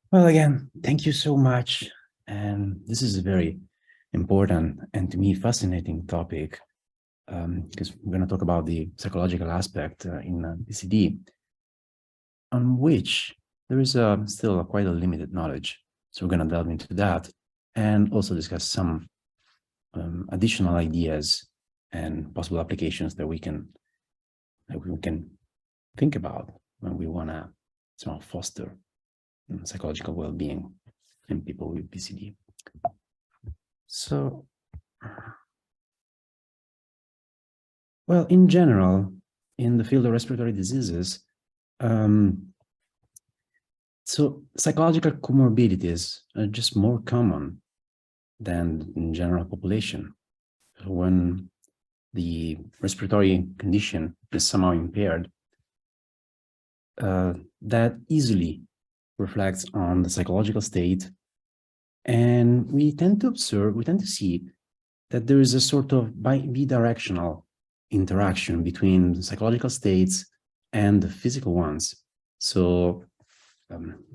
Well, again, thank you so much. And this is a very important and to me fascinating topic because we're going to talk about the psychological aspect in PCD, on which there is still quite a limited knowledge. So we're going to delve into that and also discuss some additional ideas and possible applications that we can think about when we want to foster psychological well-being in people with PCD. So, well, in general, in the field of respiratory diseases, so psychological comorbidities are just more common than in general population. When the respiratory condition is somehow impaired, that easily reflects on the psychological state. And we tend to see that there is a sort of bidirectional interaction between the psychological states and the physical ones. So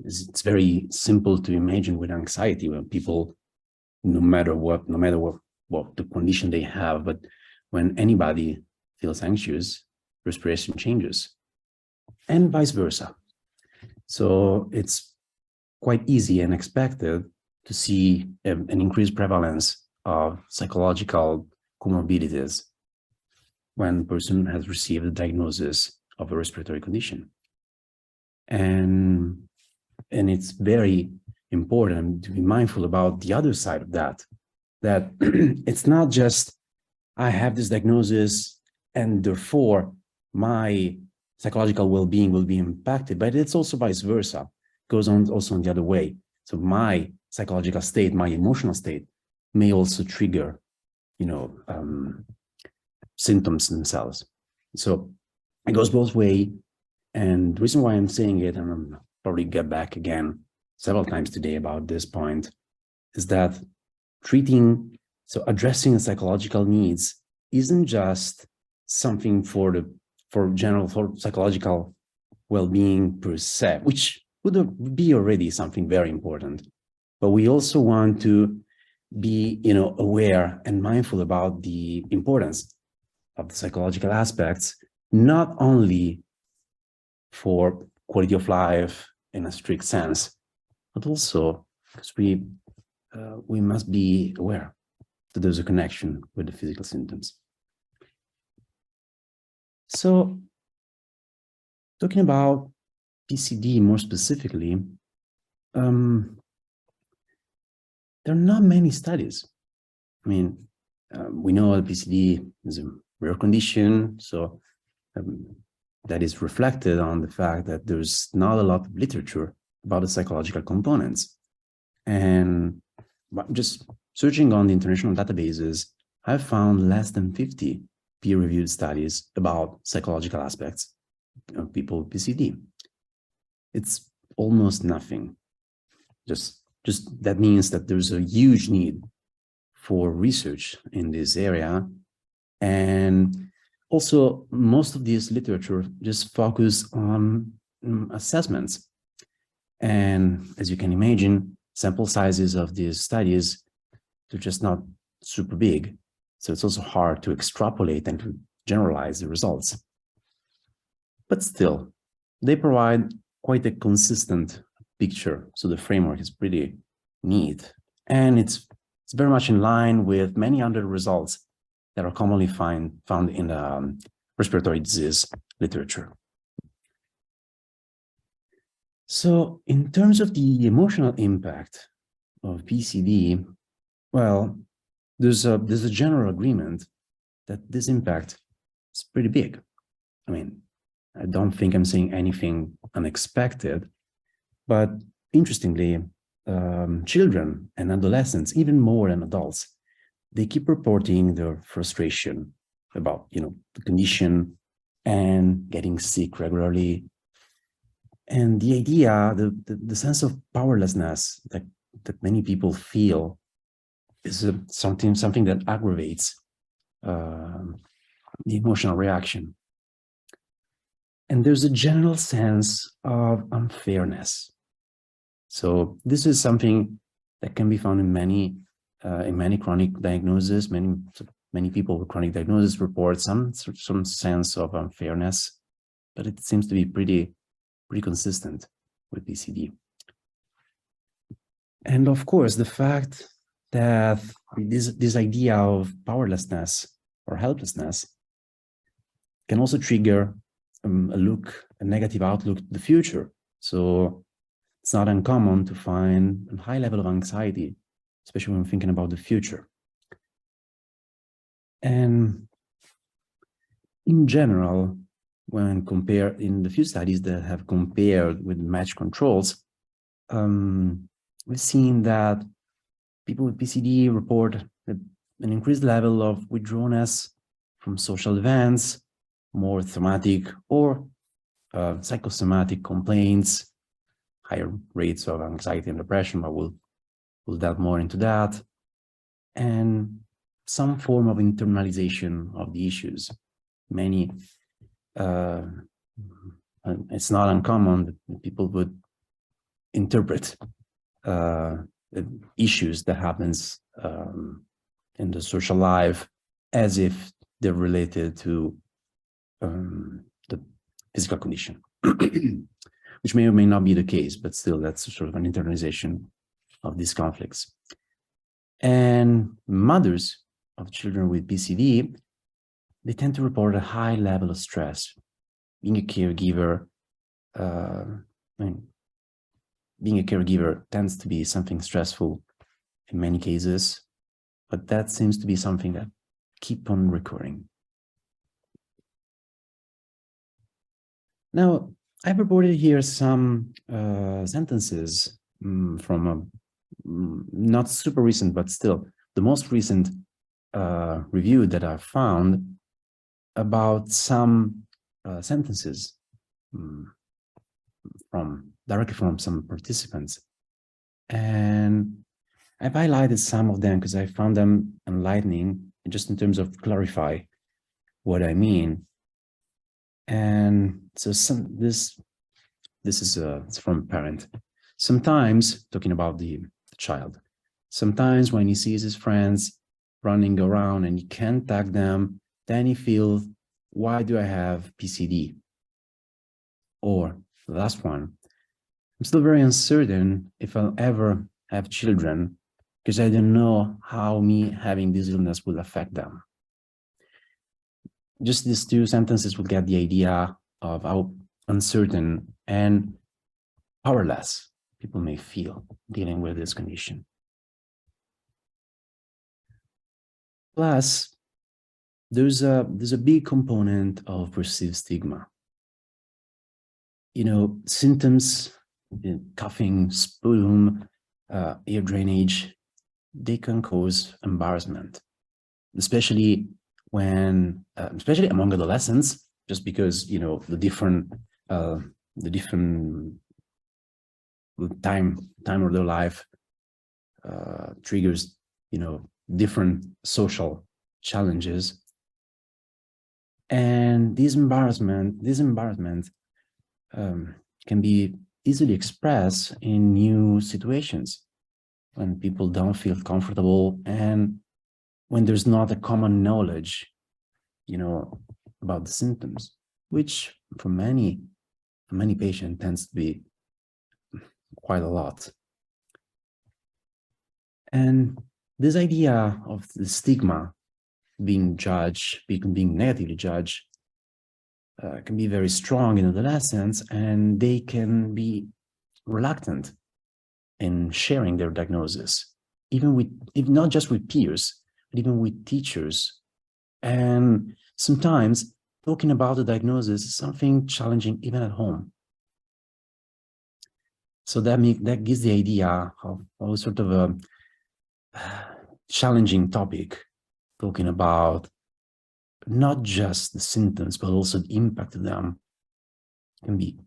it's very simple to imagine with anxiety when people, no matter what the condition they have, but when anybody feels anxious, respiration changes, and vice versa. So it's quite easy and expected to see an increased prevalence of psychological comorbidities when a person has received a diagnosis of a respiratory condition. And it's very important to be mindful about the other side of that it's not just I have this diagnosis and therefore my psychological well-being will be impacted, but it's also vice versa. It goes on also on the other way. So my psychological state, my emotional state may also trigger, symptoms themselves. So it goes both ways. And the reason why I'm saying it, and I'll probably get back again several times today about this point, is that addressing the psychological needs isn't just something for psychological well-being per se, which would be already something very important. But we also want to be, aware and mindful about the importance of the psychological aspects, not only for quality of life in a strict sense, but also because we must be aware that there's a connection with the physical symptoms. So, talking about PCD more specifically, there are not many studies. I mean, we know that PCD is a rare condition, so that is reflected on the fact that there's not a lot of literature about the psychological components. And just searching on the international databases, I've found less than 50 peer-reviewed studies about psychological aspects of people with PCD. It's almost nothing. Just that means that there's a huge need for research in this area. And also, most of this literature just focus on assessments. And as you can imagine, sample sizes of these studies, they're just not super big. So it's also hard to extrapolate and to generalize the results. But still, they provide quite a consistent picture. So the framework is pretty neat. And it's very much in line with many other results that are commonly found in the respiratory disease literature. So in terms of the emotional impact of PCD, well, there's a general agreement that this impact is pretty big. I mean, I don't think I'm saying anything unexpected, but interestingly, children and adolescents, even more than adults, they keep reporting their frustration about, the condition and getting sick regularly. And the idea, the sense of powerlessness that many people feel is something that aggravates the emotional reaction. And there's a general sense of unfairness. So this is something that can be found in many chronic diagnoses. Many people with chronic diagnosis report some sense of unfairness, but it seems to be pretty consistent with PCD. And of course, the fact that this idea of powerlessness or helplessness can also trigger a negative outlook to the future. So it's not uncommon to find a high level of anxiety, especially when thinking about the future. And in general, when compared in the few studies that have compared with matched controls, we've seen that people with PCD report an increased level of withdrawnness from social events, more thematic or psychosomatic complaints, higher rates of anxiety and depression, but we'll delve more into that, and some form of internalization of the issues. It's not uncommon that people would interpret issues that happens in the social life as if they're related to the physical condition, which may or may not be the case, but still that's sort of an internalization of these conflicts. And mothers of children with PCD, they tend to report a high level of stress. Being a caregiver, being a caregiver tends to be something stressful in many cases, but that seems to be something that keeps on recurring. Now, I've reported here some sentences from a not super recent, but still the most recent review that I've found about some sentences directly from some participants. And I've highlighted some of them because I found them enlightening, just in terms of clarify what I mean. And so this is it's from a parent. Sometimes, talking about the child, sometimes when he sees his friends running around and he can't tag them, then he feels, why do I have PCD? Or the last one, I'm still very uncertain if I'll ever have children because I don't know how me having this illness will affect them. Just these two sentences will get the idea of how uncertain and powerless people may feel dealing with this condition. Plus, there's a big component of perceived stigma. You know, symptoms, coughing, sputum, ear drainage, they can cause embarrassment, especially when, especially among adolescents, just because, you know, the different time of their life triggers, you know, different social challenges. And this embarrassment can be easily expressed in new situations when people don't feel comfortable and when there's not a common knowledge, you know, about the symptoms, which for many patients tends to be quite a lot. And this idea of the stigma being judged, being negatively judged, can be very strong in adolescents, and they can be reluctant in sharing their diagnosis, not just with peers, but even with teachers. And sometimes talking about the diagnosis is something challenging even at home. So that gives the idea of a sort of a challenging topic, talking about not just the symptoms, but also the impact of them can be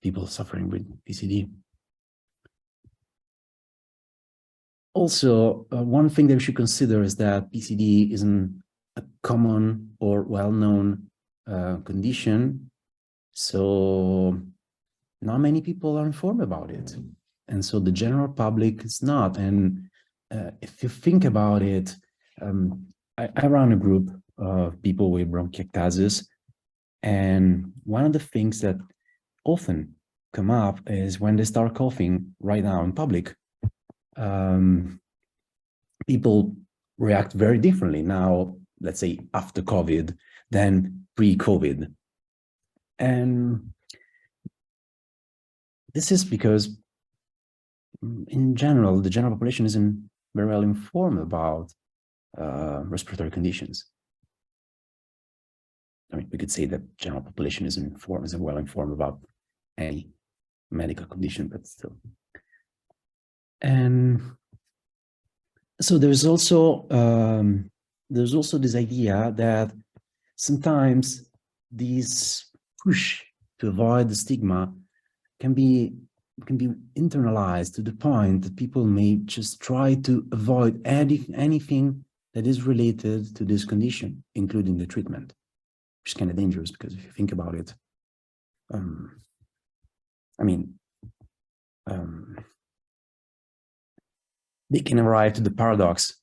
people suffering with PCD. Also, one thing that we should consider is that PCD isn't a common or well-known condition, so not many people are informed about it. And so the general public is not. And if you think about it, I run a group of people with bronchiectasis, and one of the things that often come up is when they start coughing right now in public, people react very differently now, let's say after COVID, than pre-COVID. And this is because in general, the general population isn't very well informed about respiratory conditions. I mean, we could say that general population isn't well informed about any medical condition, but still. And so there's also this idea that sometimes this push to avoid the stigma can be internalized to the point that people may just try to avoid anything that is related to this condition, including the treatment, which is kind of dangerous because if you think about it, they can arrive to the paradox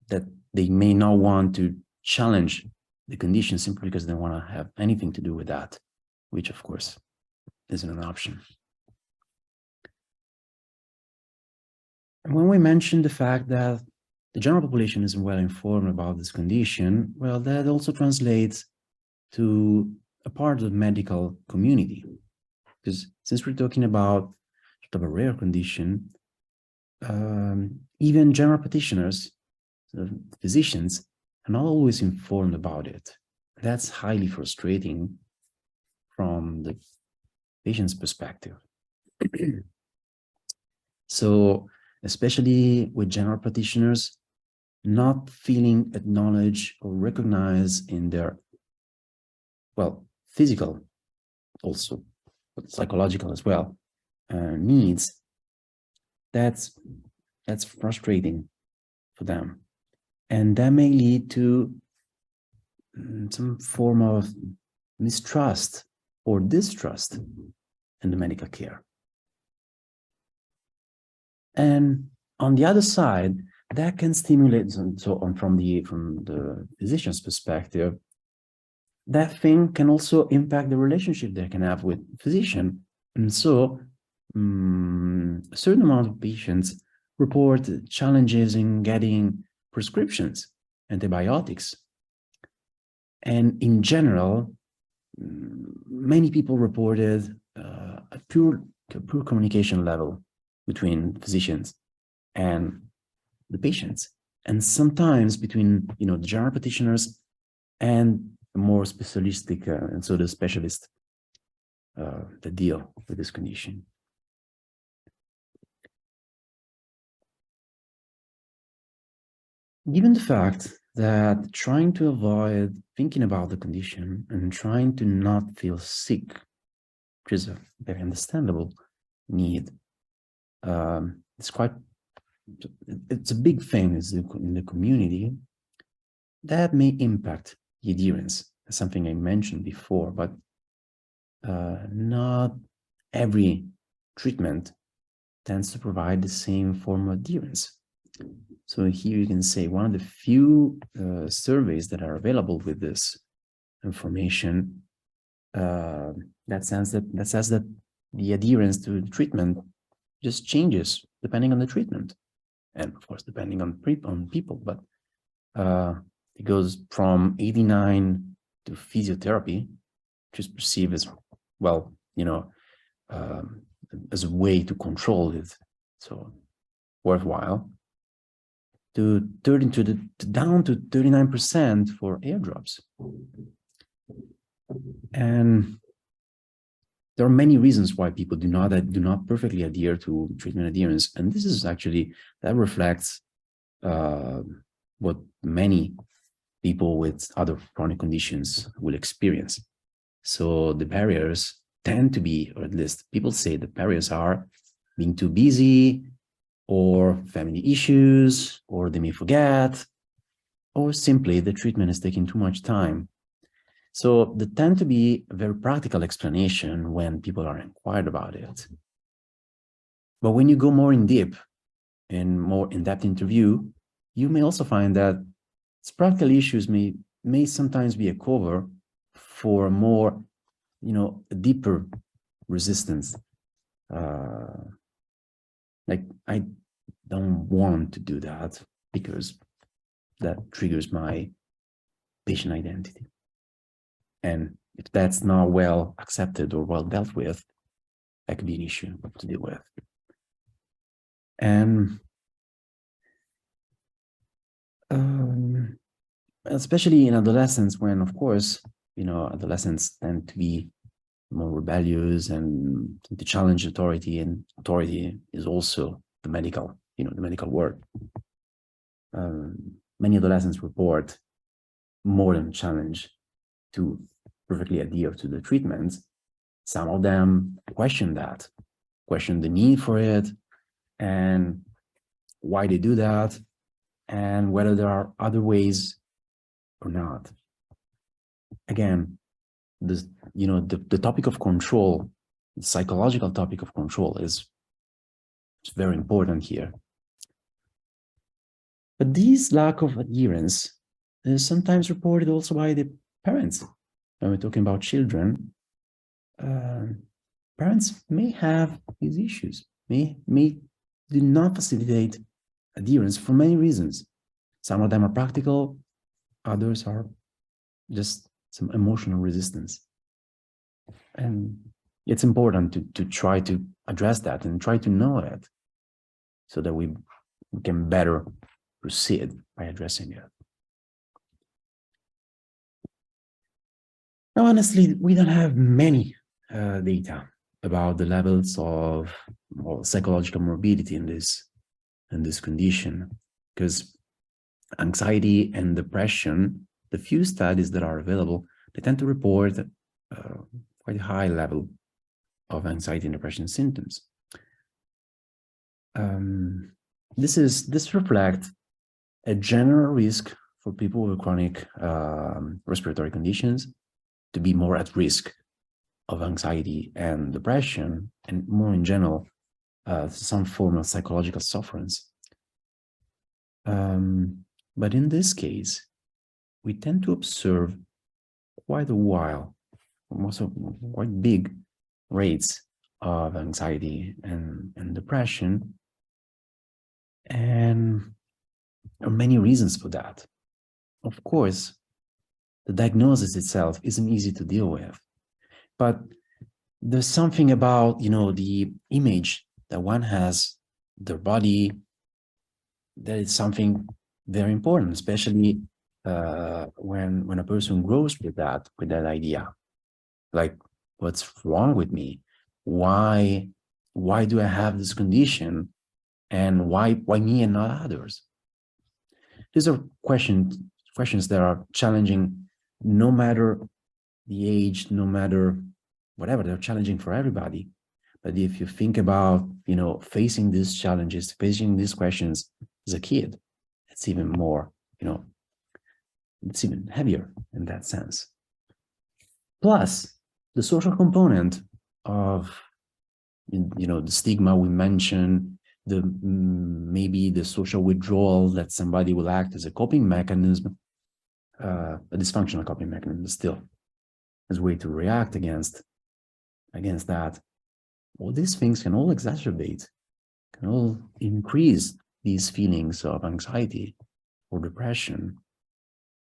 that they may not want to challenge the condition simply because they want to have anything to do with that, which of course isn't an option. And when we mention the fact that the general population isn't well informed about this condition, well, that also translates to a part of the medical community. Because since we're talking about sort of a rare condition, even general practitioners, physicians, are not always informed about it. That's highly frustrating from the patient's perspective. So, especially with general practitioners not feeling acknowledged or recognized in their, well, physical, also, but psychological as well, needs, that's frustrating for them. And that may lead to some form of mistrust or distrust in the medical care. And on the other side, that can stimulate, so on from the physician's perspective, that thing can also impact the relationship they can have with physician. And so a certain amount of patients report challenges in getting prescriptions, antibiotics. And in general, many people reported a poor communication level between physicians and the patients, and sometimes between the general practitioners and the more specialistic, and so the specialists that deal with this condition. Given the fact that trying to avoid thinking about the condition and trying to not feel sick, which is a very understandable need, it's a big thing in the community, that may impact the adherence. That's something I mentioned before, but not every treatment tends to provide the same form of adherence. So here you can say one of the few surveys that are available with this information that says that the adherence to the treatment just changes depending on the treatment, and of course depending on people. But it goes from 89 to physiotherapy, which is perceived as, well, as a way to control it, so worthwhile, to down to 39% for airdrops. And there are many reasons why people do not perfectly adhere to treatment adherence, and this is actually, that reflects what many people with other chronic conditions will experience. So the barriers tend to be, or at least people say the barriers are being too busy, or family issues, or they may forget, or simply the treatment is taking too much time. So there tend to be a very practical explanation when people are inquired about it. But when you go more in deep and more in-depth interview, you may also find that practical issues may sometimes be a cover for a more, a deeper resistance. Like, I don't want to do that because that triggers my patient identity. And if that's not well accepted or well dealt with, that could be an issue to deal with. And especially in adolescence, when, of course, adolescents tend to be more rebellious and to challenge authority, and authority is also the medical, the medical word. Many adolescents report more than challenge to perfectly adhere to the treatments. Some of them question that, question the need for it, and why they do that, and whether there are other ways or not. Again, this, the topic of control, the psychological topic of control is very important here. But this lack of adherence is sometimes reported also by the parents. When we're talking about children, parents may have these issues, may do not facilitate adherence for many reasons. Some of them are practical, others are just some emotional resistance. And it's important to try to address that and try to know it so that we can better proceed by addressing it. Now, honestly, we don't have many data about the levels of psychological morbidity in this condition, because anxiety and depression, the few studies that are available, they tend to report quite a high level of anxiety and depression symptoms. This reflects a general risk for people with chronic respiratory conditions to be more at risk of anxiety and depression, and more in general, some form of psychological sufferance. But in this case, we tend to observe quite a while, also quite big rates of anxiety and depression. And there are many reasons for that. Of course, the diagnosis itself isn't easy to deal with, but there's something about, the image that one has, their body, that is something very important, especially when a person grows with that idea. Like, what's wrong with me? Why do I have this condition? And why me and not others? These are questions that are challenging, no matter the age, no matter whatever, they're challenging for everybody. But if you think about, facing these challenges, facing these questions as a kid, it's even more, it's even heavier in that sense. Plus, the social component of, the stigma we mentioned, maybe the social withdrawal that somebody will act as a coping mechanism, a dysfunctional coping mechanism still, as a way to react against that. All these things can all exacerbate, can all increase these feelings of anxiety or depression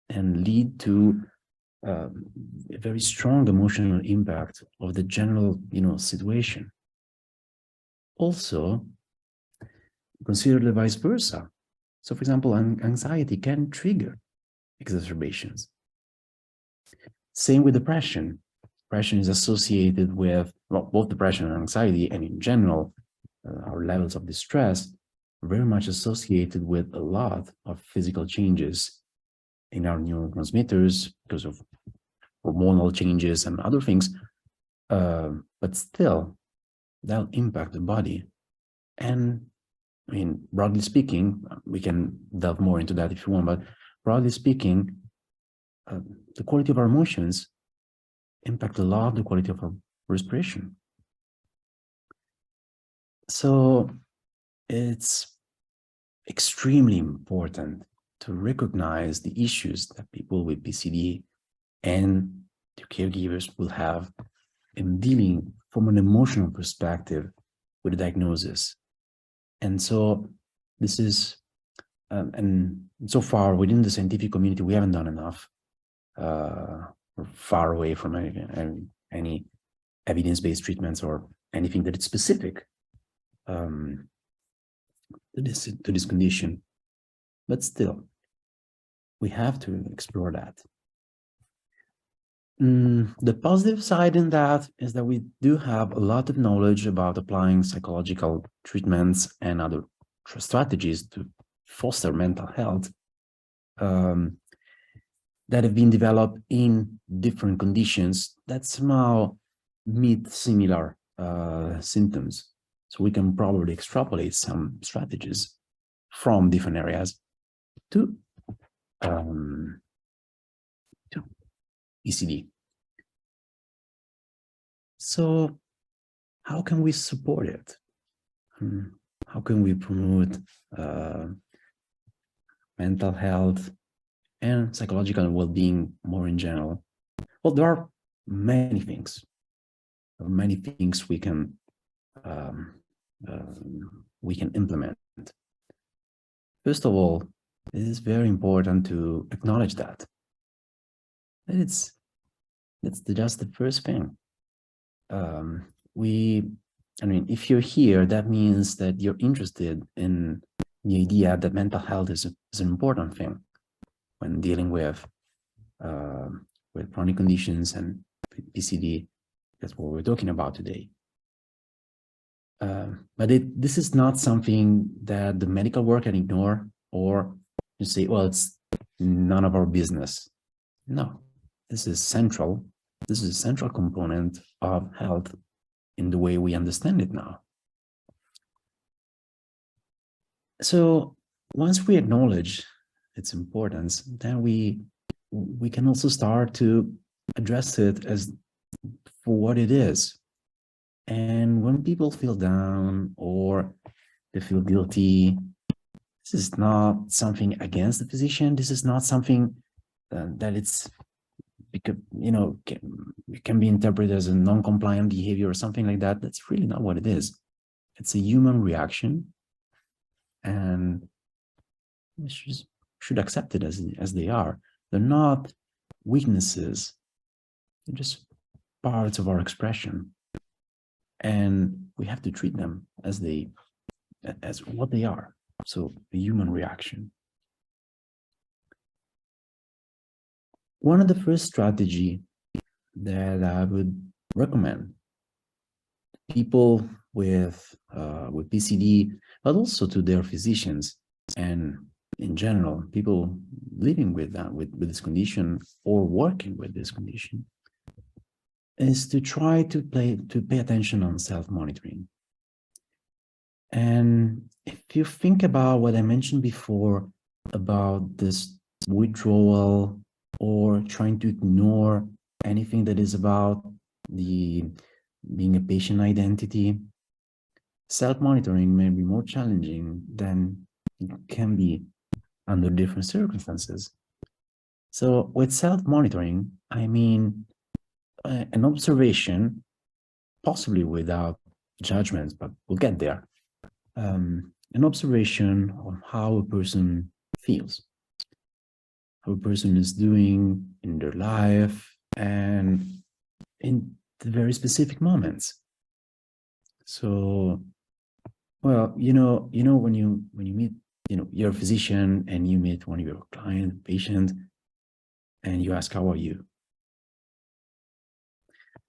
and lead to a very strong emotional impact of the general, situation. Also, consider the vice versa. So, for example, anxiety can trigger exacerbations. Same with depression. Depression is associated with, both depression and anxiety, and in general, our levels of distress are very much associated with a lot of physical changes in our neurotransmitters because of hormonal changes and other things. But still, that'll impact the body. And broadly speaking, we can delve more into that if you want, but broadly speaking, the quality of our emotions impact a lot the quality of our respiration. So it's extremely important to recognize the issues that people with PCD and their caregivers will have in dealing from an emotional perspective with a diagnosis. And so this is, and so far within the scientific community, we haven't done enough. We're far away from any evidence-based treatments or anything that is specific to this condition. But still, we have to explore that. The positive side in that is that we do have a lot of knowledge about applying psychological treatments and other strategies to foster mental health that have been developed in different conditions that somehow meet similar symptoms. So we can probably extrapolate some strategies from different areas to PCD. So how can we support it? How can we promote mental health and psychological well-being more in general? Well, there are many things. There are many things we can implement. First of all, it is very important to acknowledge that. That's just the first thing. I mean, if you're here, that means that you're interested in the idea that mental health is an important thing when dealing with chronic conditions and PCD. That's what we're talking about today. But this is not something that the medical world can ignore, or you say, well, it's none of our business. No, this is central. This is a central component of health in the way we understand it now. So once we acknowledge its importance, then we can also start to address it as for what it is. And when people feel down or they feel guilty, this is not something against the physician. This is not something that it's, because, you know, it can be interpreted as a non-compliant behavior or something like that. That's really not what it is. It's a human reaction, and we should accept it as they are. They're not weaknesses. They're just parts of our expression, and we have to treat them as what they are. So the human reaction. One of the first strategy that I would recommend people with PCD, but also to their physicians and in general, people living with this condition or working with this condition, is to try to pay attention on self-monitoring. And if you think about what I mentioned before about this withdrawal or trying to ignore anything that is about being a patient identity, self-monitoring may be more challenging than it can be under different circumstances. So with self-monitoring, I mean an observation, possibly without judgments, but we'll get there. An observation on how a person feels, how a person is doing in their life and in the very specific moments. So, well, you know, when you meet, you're a physician and you meet one of your patient, and you ask, how are you?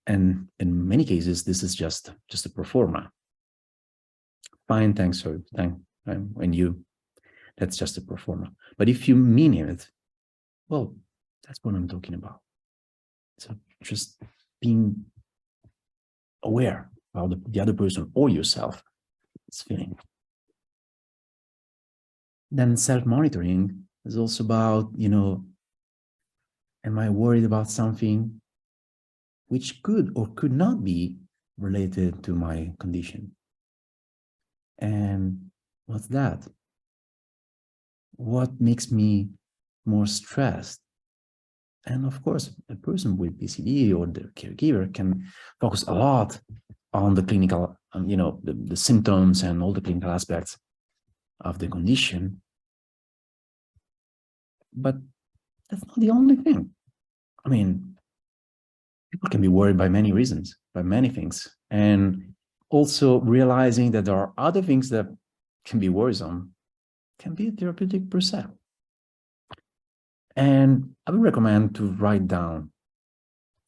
And in many cases, this is just a pro forma. Fine, thanks, sir. And you, that's just a pro forma. But if you mean it, well, that's what I'm talking about. So just being aware of the other person or yourself is feeling. Then self-monitoring is also about, am I worried about something which could or could not be related to my condition? And what's that? What makes me more stressed? And of course, a person with PCD or the caregiver can focus a lot on the clinical, the symptoms and all the clinical aspects of the condition. But that's not the only thing. I mean, people can be worried by many reasons, by many things. And also realizing that there are other things that can be worrisome can be therapeutic per se. And I would recommend to write down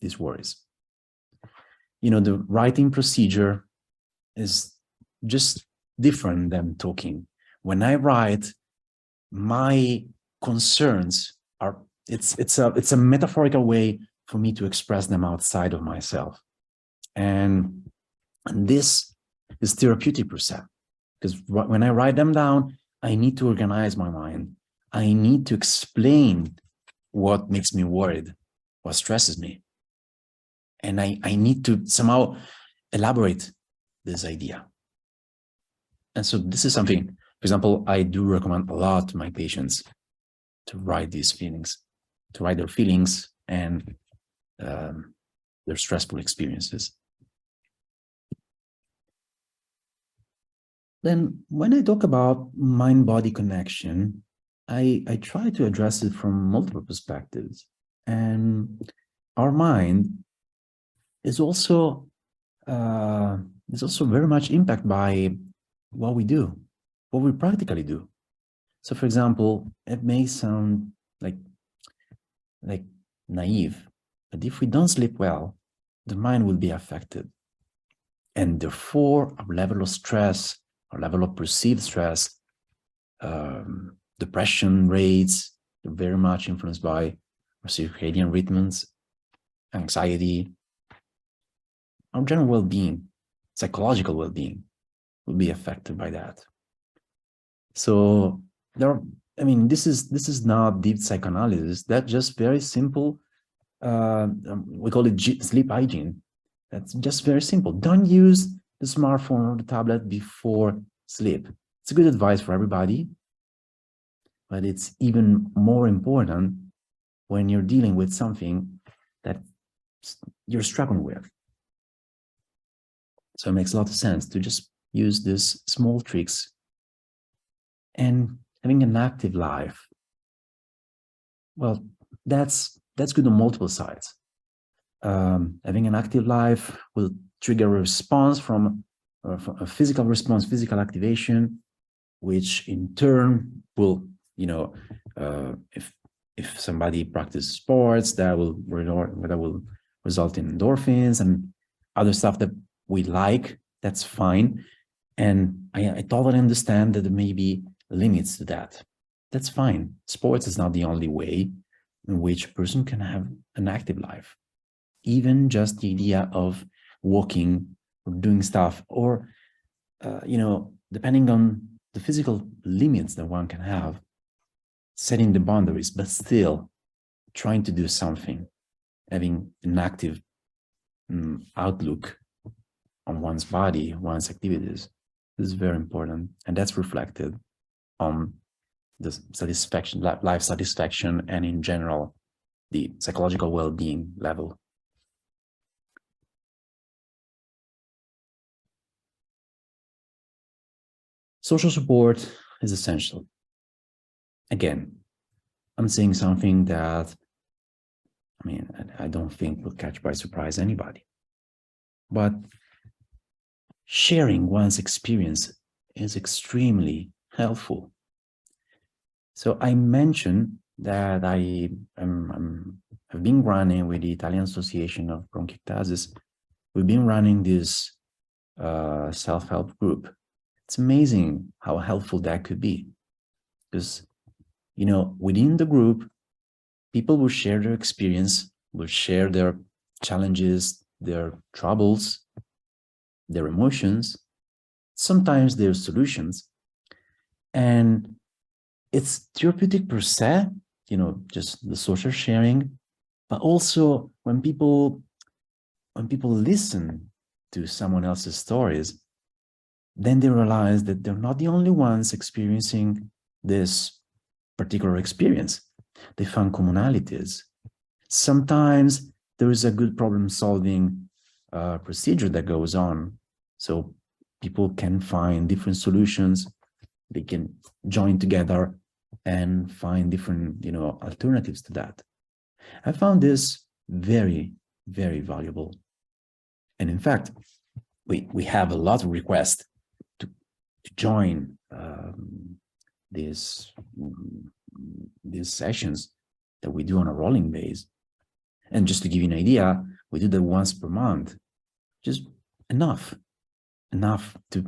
these worries. The writing procedure is just different than talking. When I write, my concerns are, it's a metaphorical way for me to express them outside of myself. And this is therapeutic per se, because when I write them down, I need to organize my mind. I need to explain what makes me worried, what stresses me. And I need to somehow elaborate this idea. And so this is something, for example, I do recommend a lot to my patients to write these feelings, to write their feelings and their stressful experiences. Then when I talk about mind-body connection, I try to address it from multiple perspectives. And our mind is also very much impacted by what we do, what we practically do. So for example, it may sound like naive, but if we don't sleep well, the mind will be affected. And therefore, our level of stress, our level of perceived stress, depression rates are very much influenced by our circadian rhythms, anxiety, our general well-being, psychological well-being will be affected by that. So this is not deep psychoanalysis. That's just very simple. We call it sleep hygiene. That's just very simple. Don't use the smartphone or the tablet before sleep. It's a good advice for everybody, but it's even more important when you're dealing with something that you're struggling with. So it makes a lot of sense to just use these small tricks. And having an active life, well, that's good on multiple sides. Having an active life will trigger a response from a physical response, physical activation, which in turn will, if somebody practices sports, that will result in endorphins and other stuff that we like. That's fine. And I totally understand that there may be limits to that. That's fine. Sports is not the only way in which a person can have an active life. Even just the idea of walking or doing stuff, or, depending on the physical limits that one can have, setting the boundaries, but still trying to do something, having an active outlook on one's body, one's activities. This is very important. And that's reflected on the satisfaction, life satisfaction, and in general, the psychological well-being level. Social support is essential. Again, I'm saying something that, I don't think will catch by surprise anybody. But sharing one's experience is extremely helpful. So I mentioned that I have been running with the Italian Association of Bronchiectasis. We've been running this self-help group. It's amazing how helpful that could be, because, within the group, people will share their experience, will share their challenges, their troubles, their emotions, sometimes their solutions. And it's therapeutic per se, just the social sharing, but also when people listen to someone else's stories, then they realize that they're not the only ones experiencing this particular experience. They found commonalities. Sometimes there is a good problem-solving procedure that goes on. So people can find different solutions. They can join together and find different, alternatives to that. I found this very, very valuable. And in fact, we have a lot of requests to join these sessions that we do on a rolling base. And just to give you an idea, we do that once per month, just enough to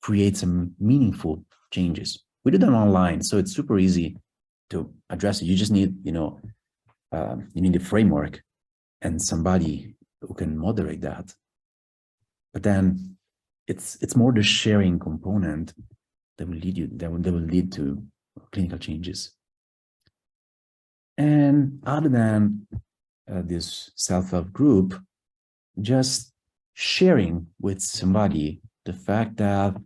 create some meaningful changes. We do them online, so it's super easy to address it. You just need, you need a framework and somebody who can moderate that. But then it's more the sharing component that will lead to clinical changes. And other than this self-help group, just sharing with somebody the fact that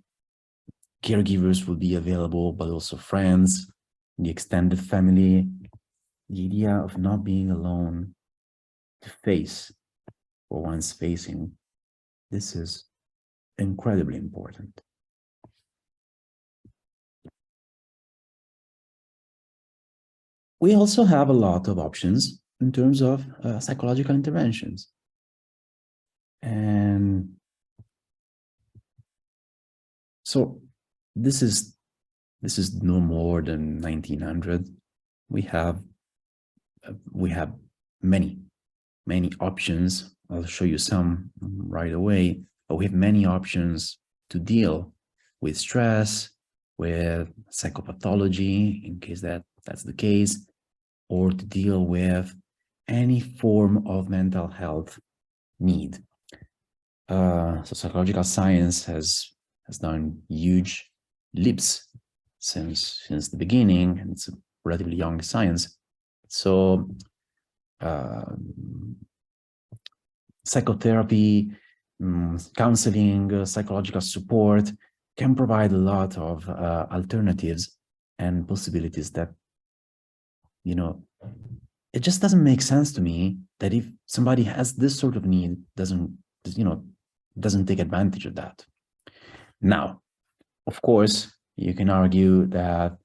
caregivers will be available, but also friends, the extended family, the idea of not being alone to face what one's facing. This is incredibly important. We also have a lot of options in terms of psychological interventions. And so this is no more than 1900. We have many options. I'll show you some right away, but we have many options to deal with stress, with psychopathology, in case that's the case, or to deal with any form of mental health need. So psychological science has done huge leaps since the beginning, and it's a relatively young science. So psychotherapy, counseling, psychological support can provide a lot of alternatives and possibilities that, it just doesn't make sense to me that if somebody has this sort of need, doesn't take advantage of that. Now, of course, you can argue that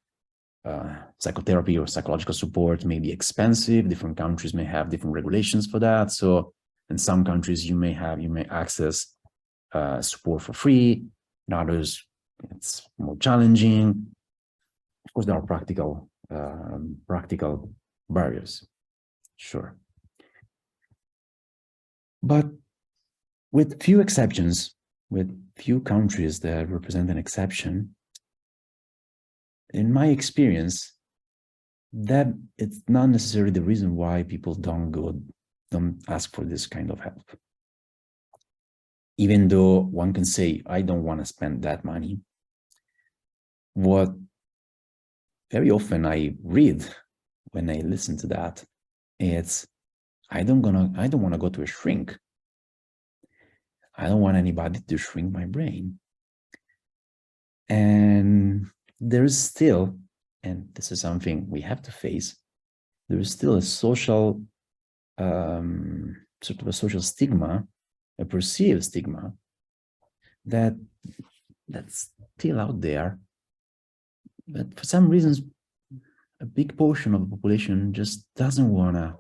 psychotherapy or psychological support may be expensive. Different countries may have different regulations for that. So in some countries, you may access support for free. In others, it's more challenging. Of course, there are practical barriers. Sure. But with few exceptions, with few countries that represent an exception, in my experience, that it's not necessarily the reason why people don't ask for this kind of help. Even though one can say, I don't want to spend that money. What very often I read when I listen to that, it's, I don't want to go to a shrink. I don't want anybody to shrink my brain. And there is still, and this is something we have to face, there is still a social, sort of a social stigma, a perceived stigma that's still out there. But for some reasons, a big portion of the population just doesn't want to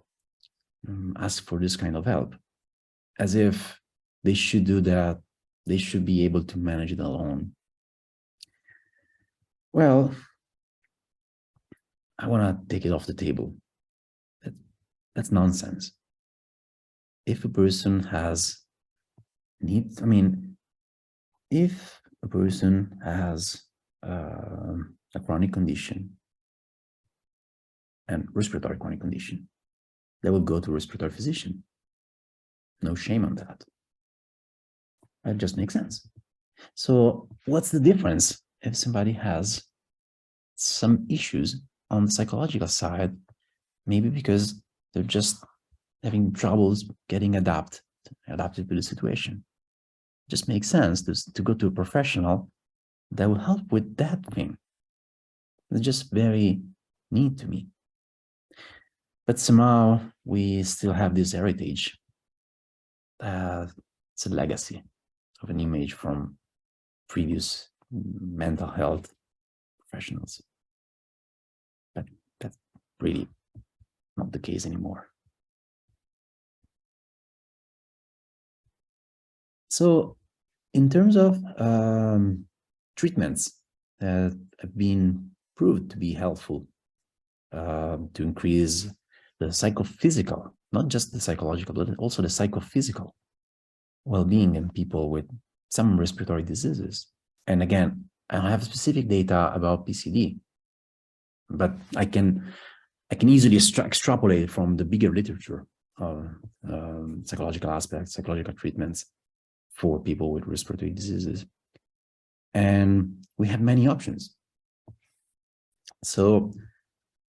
ask for this kind of help, as if they should do that, they should be able to manage it alone. Well, I want to take it off the table. That's nonsense. If a person has needs, if a person has a chronic condition and respiratory chronic condition, they will go to a respiratory physician. No shame on that. That just makes sense. So what's the difference if somebody has some issues on the psychological side, maybe because they're just having troubles getting adapted to the situation? It just makes sense to go to a professional that will help with that thing. It's just very neat to me. But somehow we still have this heritage. It's a legacy of an image from previous mental health professionals. But that's really not the case anymore. So in terms of treatments that have been proved to be helpful to increase the psychophysical, not just the psychological, but also the psychophysical well-being in people with some respiratory diseases. And again, I don't have specific data about PCD, but I can easily extrapolate from the bigger literature of psychological aspects, psychological treatments for people with respiratory diseases. And we have many options. So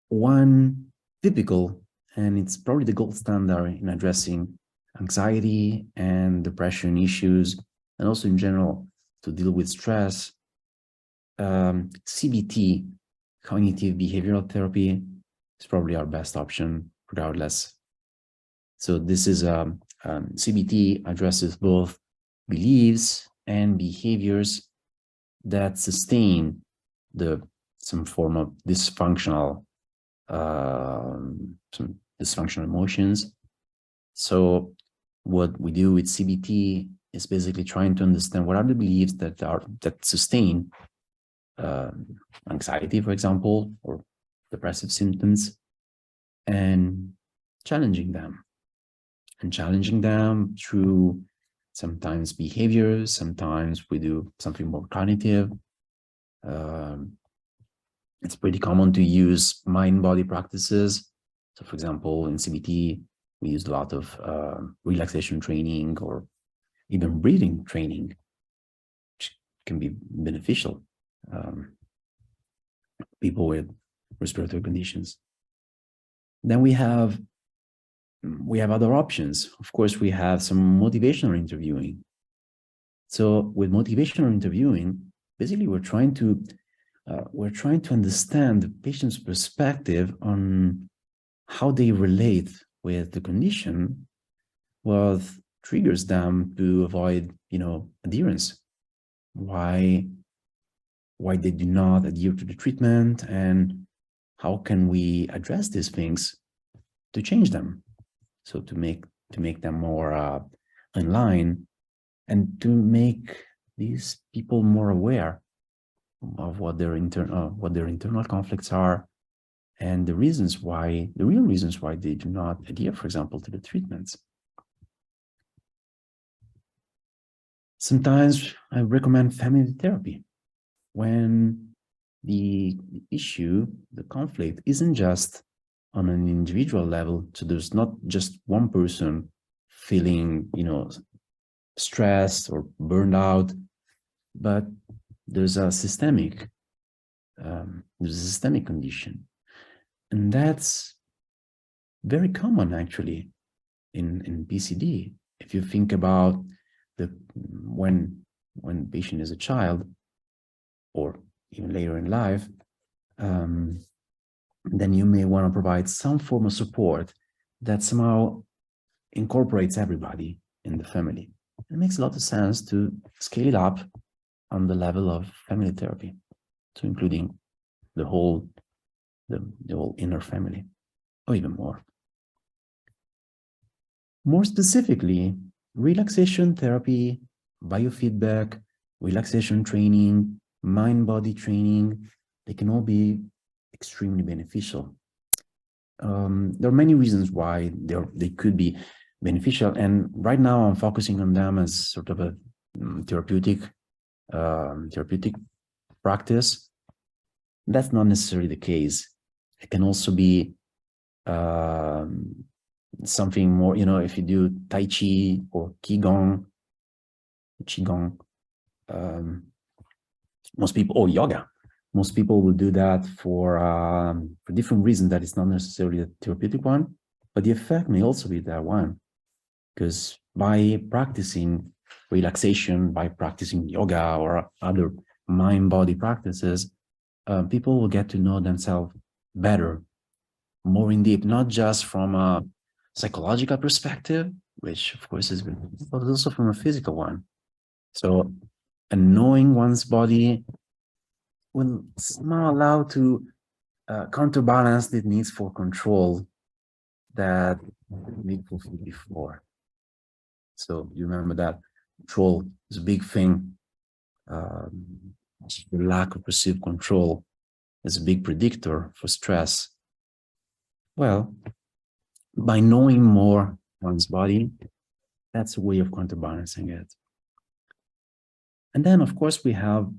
one typical, and it's probably the gold standard in addressing anxiety and depression issues, and also in general to deal with stress, CBT, cognitive behavioral therapy, is probably our best option regardless. So this is CBT addresses both beliefs and behaviors that sustain some form of dysfunctional emotions. So what we do with CBT is basically trying to understand what are the beliefs that sustain anxiety, for example, or depressive symptoms, and challenging them through sometimes behaviors, sometimes we do something more cognitive. It's pretty common to use mind-body practices. So for example, in CBT, we use a lot of relaxation training or even breathing training, which can be beneficial. People with respiratory conditions. Then we have other options. Of course, we have some motivational interviewing. So with motivational interviewing, basically we're trying to understand the patient's perspective on how they relate with the condition, what triggers them to avoid, adherence, why they do not adhere to the treatment, and how can we address these things to change them, so to make them more in line, and to make these people more aware of what their internal conflicts are, and the real reasons why they do not adhere, for example, to the treatments. Sometimes I recommend family therapy when the issue, the conflict, isn't just on an individual level. So there's not just one person feeling, stressed or burned out, but there's a systemic condition, and that's very common actually in PCD. If you think about when the patient is a child, or even later in life, then you may want to provide some form of support that somehow incorporates everybody in the family. It makes a lot of sense to scale it up on the level of family therapy, so including the whole inner family, or even more. More specifically, relaxation therapy, biofeedback, relaxation training, mind-body training, they can all be extremely beneficial. There are many reasons why they could be beneficial, and right now I'm focusing on them as sort of a therapeutic practice. That's not necessarily the case. It can also be something more, if you do Tai Chi or Qigong, most people, or yoga, most people will do that for different reasons, that it's not necessarily a therapeutic one, but the effect may also be that one, because by practicing relaxation, by practicing yoga or other mind-body practices, people will get to know themselves better, more in deep, not just from a psychological perspective, which of course is, but also from a physical one. So, and knowing one's body will somehow allow to counterbalance the needs for control that we fulfilled before. So you remember that control is a big thing. The lack of perceived control is a big predictor for stress. Well, by knowing more one's body, that's a way of counterbalancing it. And then, of course, we have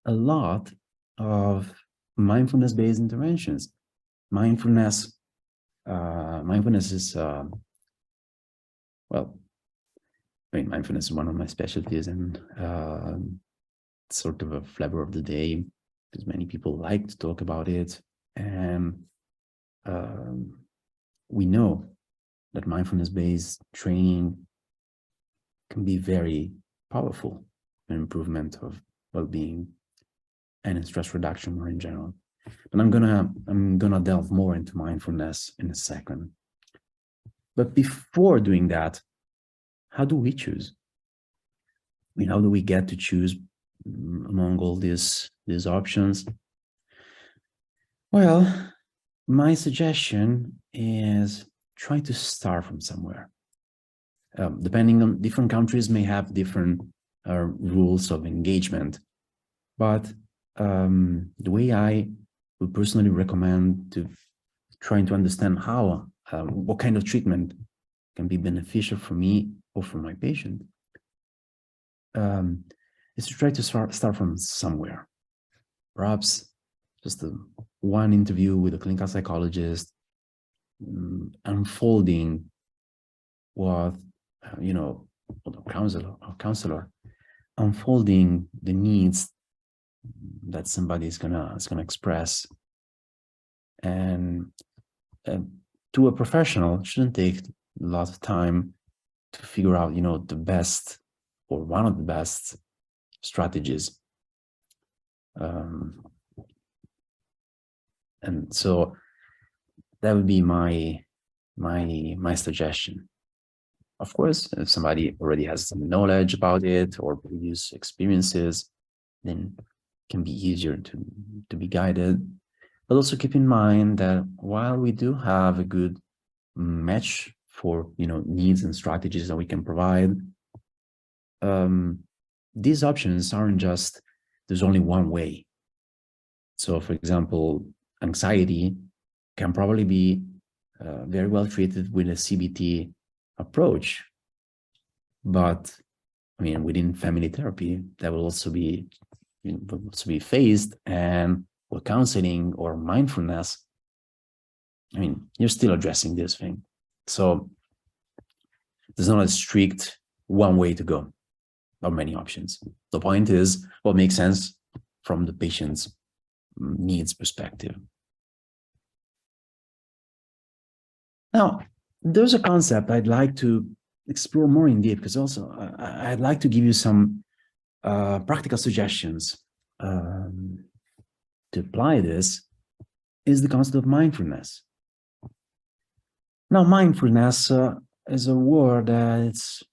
a lot of mindfulness-based interventions. Mindfulness is, well, I mean, mindfulness is one of my specialties, and sort of a flavor of the day, because many people like to talk about it. And we know that mindfulness-based training can be very powerful in improvement of well-being and in stress reduction more in general. But I'm gonna delve more into mindfulness in a second. But before doing that, how do we choose? I mean, how do we get to choose among all these options? Well, my suggestion is try to start from somewhere. Depending on different countries may have different rules of engagement, but the way I would personally recommend to trying to understand how, what kind of treatment can be beneficial for me or for my patient, is to try to start from somewhere. Perhaps just one interview with a clinical psychologist, unfolding what, you know, or counselor, unfolding the needs that somebody is gonna express, and to a professional, it shouldn't take a lot of time to figure out, you know, the best or one of the best strategies. And so that would be my suggestion. Of course, if somebody already has some knowledge about it or previous experiences, then it can be easier to be guided. But also keep in mind that while we do have a good match for, you know, needs and strategies that we can provide, these options aren't just, there's only one way. So, for example, anxiety can probably be very well treated with a CBT approach, but I mean, within family therapy, that will also be, you know, will also be phased, and with counseling or mindfulness, I mean, you're still addressing this thing. So there's not a strict one way to go, or many options. The point is what makes sense from the patient's needs perspective. Now, there's a concept I'd like to explore more in depth, because also I'd like to give you some practical suggestions to apply this, is the concept of mindfulness. Now, mindfulness is a word that it's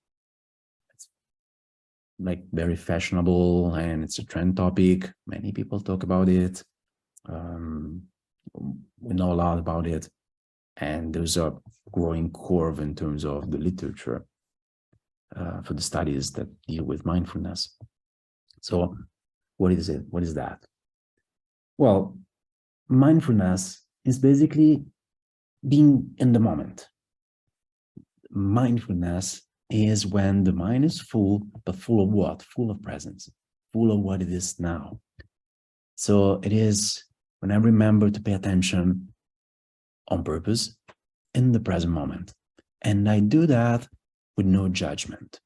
like very fashionable, and it's a trend topic. Many people talk about it. We know a lot about it. And there's a growing curve in terms of the literature for the studies that deal with mindfulness. So what is it? What is that? Well, mindfulness is basically being in the moment. Mindfulness is when the mind is full, but full of what? Full of presence, full of what it is now. So it is when I remember to pay attention on purpose in the present moment. And I do that with no judgment.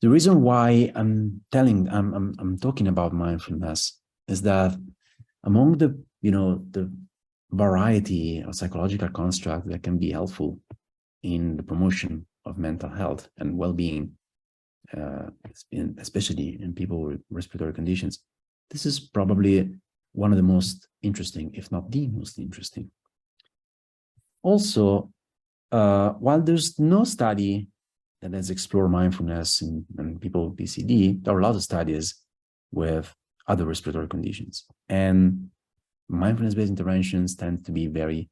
The reason why I'm talking about mindfulness is that among the, you know, the variety of psychological constructs that can be helpful in the promotion of mental health and well-being, especially in people with respiratory conditions, this is probably one of the most interesting, if not the most interesting. Also, while there's no study that has explored mindfulness in people with PCD, there are a lot of studies with other respiratory conditions. And mindfulness-based interventions tend to be very,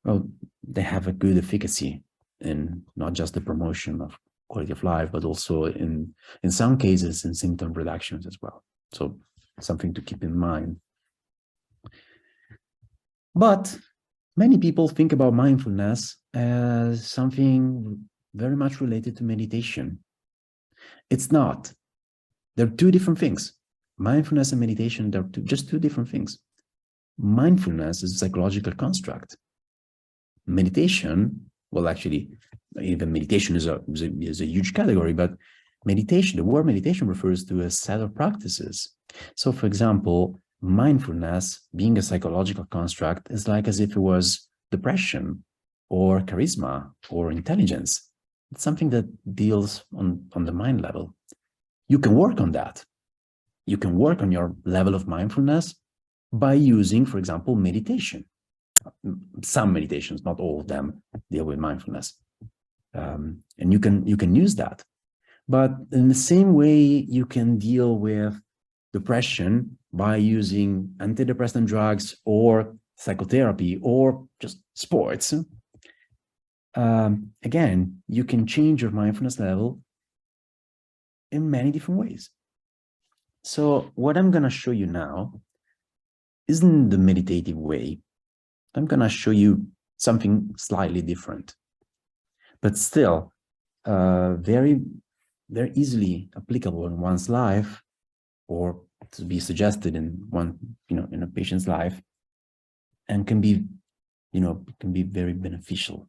well, they have a good efficacy in not just the promotion of quality of life, but also in some cases in symptom reductions as well. So something to keep in mind. But many people think about mindfulness as something very much related to meditation. It's not. They're two different things. Mindfulness and meditation, they're just two different things. Mindfulness is a psychological construct. Meditation, well, actually, even meditation is a huge category, but meditation, the word meditation refers to a set of practices. So, for example, mindfulness, being a psychological construct, is like as if it was depression or charisma or intelligence. It's something that deals on the mind level. You can work on that. You can work on your level of mindfulness by using, for example, meditation. Some meditations, not all of them, deal with mindfulness. And you can use that. But in the same way, you can deal with depression by using antidepressant drugs or psychotherapy or just sports. Again, you can change your mindfulness level in many different ways. So what I'm going to show you now isn't the meditative way. I'm going to show you something slightly different, but still very, very easily applicable in one's life, or to be suggested in in a patient's life, and can be very beneficial.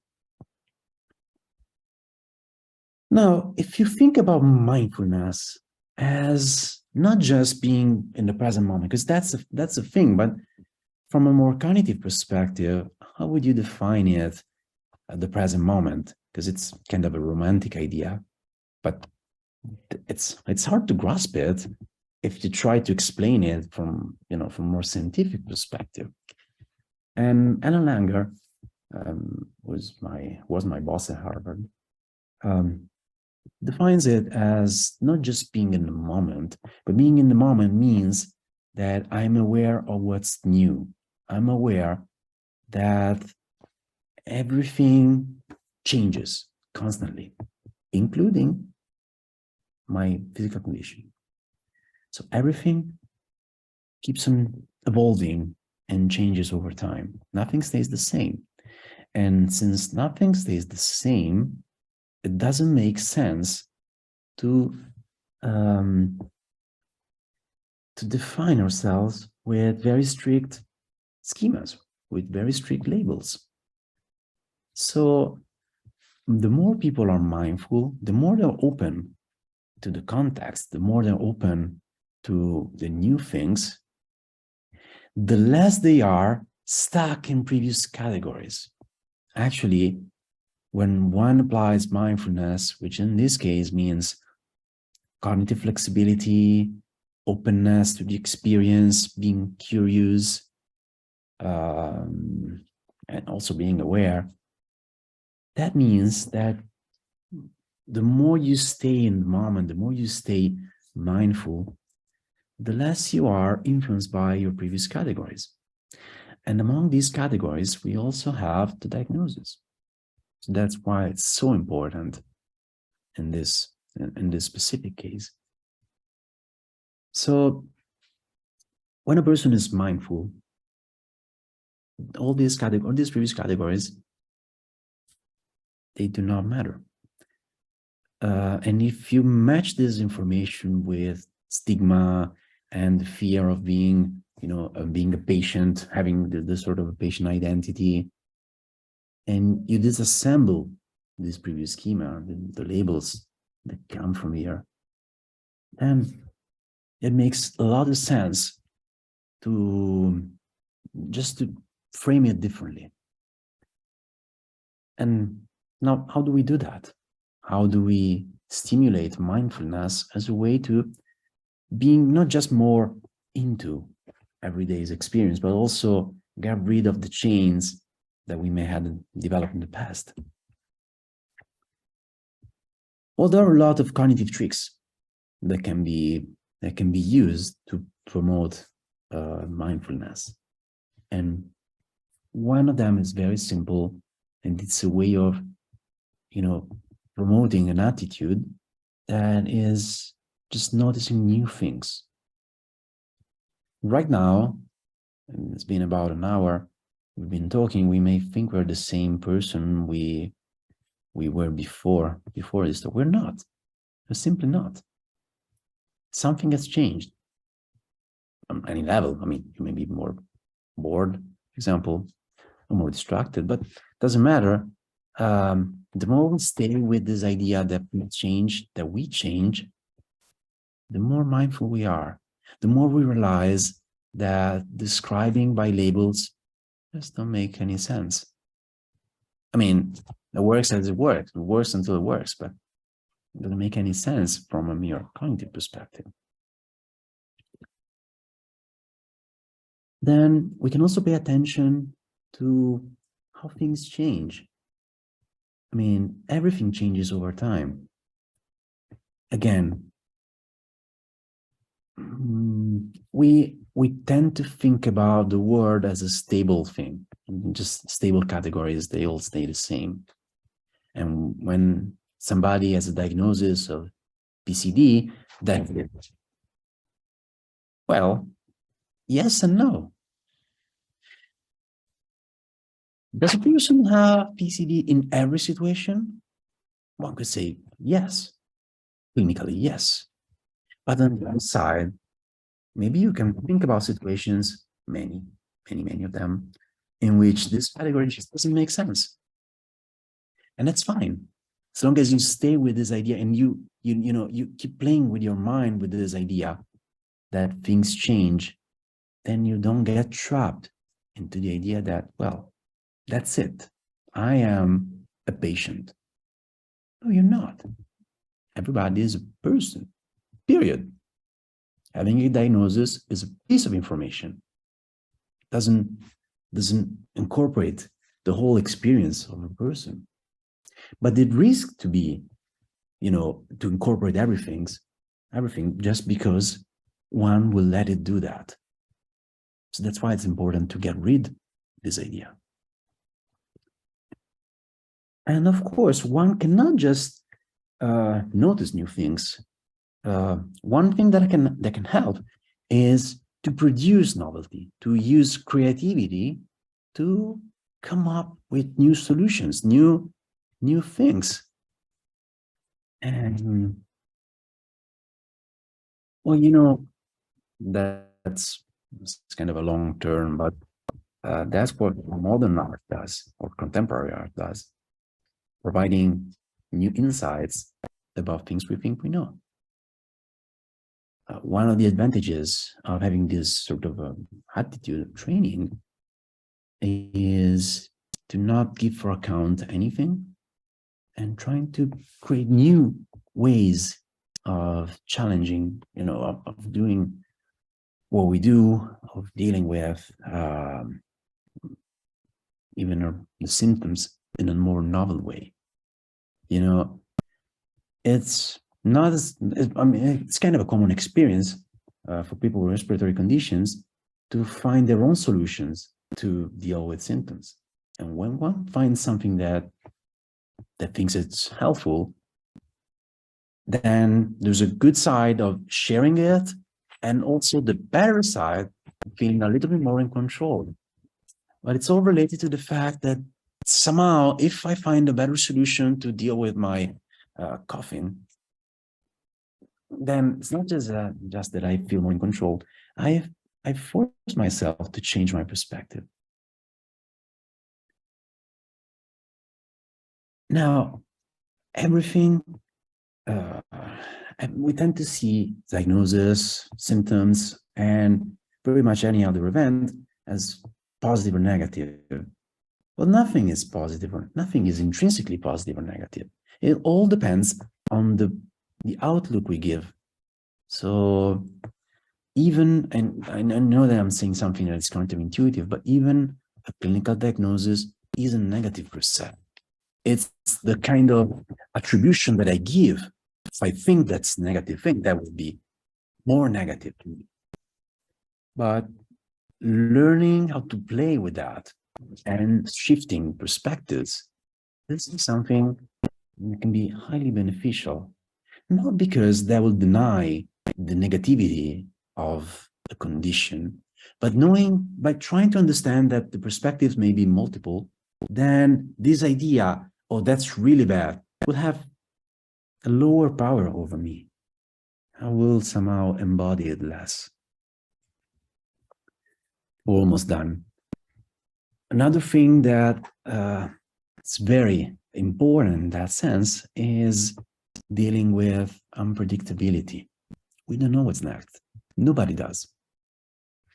Now, if you think about mindfulness as not just being in the present moment, because that's a thing, but from a more cognitive perspective, how would you define it at the present moment? Because it's kind of a romantic idea, but it's hard to grasp it if you try to explain it from from a more scientific perspective. And Alan Langer was my boss at Harvard. Defines it as not just being in the moment, but being in the moment means that I'm aware of what's new. I'm aware that everything changes constantly, including my physical condition. So everything keeps on evolving and changes over time. Nothing stays the same. And since nothing stays the same, it doesn't make sense to define ourselves with very strict schemas, with very strict labels. So the more people are mindful, the more they're open to the context, the more they're open to the new things, the less they are stuck in previous categories. Actually, when one applies mindfulness, which in this case means cognitive flexibility, openness to the experience, being curious, and also being aware, that means that the more you stay in the moment, the more you stay mindful, the less you are influenced by your previous categories. And among these categories, we also have the diagnosis. So that's why it's so important in this specific case. So when a person is mindful, all these previous categories, they do not matter. And if you match this information with stigma and the fear of being, being a patient, having the sort of a patient identity, and you disassemble this previous schema, the labels that come from here, then it makes a lot of sense to frame it differently. And now, how do we do that? How do we stimulate mindfulness as a way to being not just more into everyday's experience, but also get rid of the chains that we may have developed in the past. Well, there are a lot of cognitive tricks that can be used to promote mindfulness, and one of them is very simple, and it's a way of, promoting an attitude that is just noticing new things. Right now, and it's been about an hour, we've been talking, we may think we're the same person we were before this. We're not. We're simply not. Something has changed on any level. I mean, you may be more bored, for example, or more distracted, but it doesn't matter. The more we stay with this idea that we change, the more mindful we are, the more we realize that describing by labels just don't make any sense. I mean, it works as it works. It works until it works, but it doesn't make any sense from a mere cognitive perspective. Then we can also pay attention to how things change. I mean, everything changes over time. Again, we tend to think about the world as a stable thing, just stable categories, they all stay the same. And when somebody has a diagnosis of PCD, that's it. Well, yes and no. Does a person have PCD in every situation? One could say yes, clinically yes. But on the other side, maybe you can think about situations, many of them, in which this category just doesn't make sense. And that's fine. As long as you stay with this idea and you keep playing with your mind with this idea that things change, then you don't get trapped into the idea that, well, that's it. I am a patient. No, you're not. Everybody is a person, period. Having a diagnosis is a piece of information. Doesn't incorporate the whole experience of a person. But the risk to be, to incorporate everything just because one will let it do that. So that's why it's important to get rid of this idea. And of course, one cannot just notice new things. One thing that can help is to produce novelty, to use creativity to come up with new solutions, new things. And well, that's kind of a long term, but that's what modern art does, or contemporary art does, providing new insights about things we think we know. One of the advantages of having this sort of attitude of training is to not give for account anything and trying to create new ways of challenging, of doing what we do, of dealing with even the symptoms in a more novel way. It's not as, it's kind of a common experience for people with respiratory conditions to find their own solutions to deal with symptoms. And when one finds something that thinks it's helpful, then there's a good side of sharing it, and also the better side, feeling a little bit more in control. But it's all related to the fact that somehow, if I find a better solution to deal with my coughing, then it's not just that I feel more in control. I force myself to change my perspective. Now, everything, we tend to see diagnosis, symptoms, and pretty much any other event as positive or negative. Well, nothing is positive, or nothing is intrinsically positive or negative. It all depends on the outlook we give. So even, and I know that I'm saying something that is counterintuitive, but even a clinical diagnosis isn't negative per se. It's the kind of attribution that I give. If I think that's a negative thing, that would be more negative to me. But learning how to play with that and shifting perspectives, this is something that can be highly beneficial. Not because that will deny the negativity of a condition, but knowing, by trying to understand that the perspectives may be multiple, then this idea, oh, that's really bad, will have a lower power over me. I will somehow embody it less. Almost done. Another thing that is very important in that sense is dealing with unpredictability. We don't know what's next. Nobody does.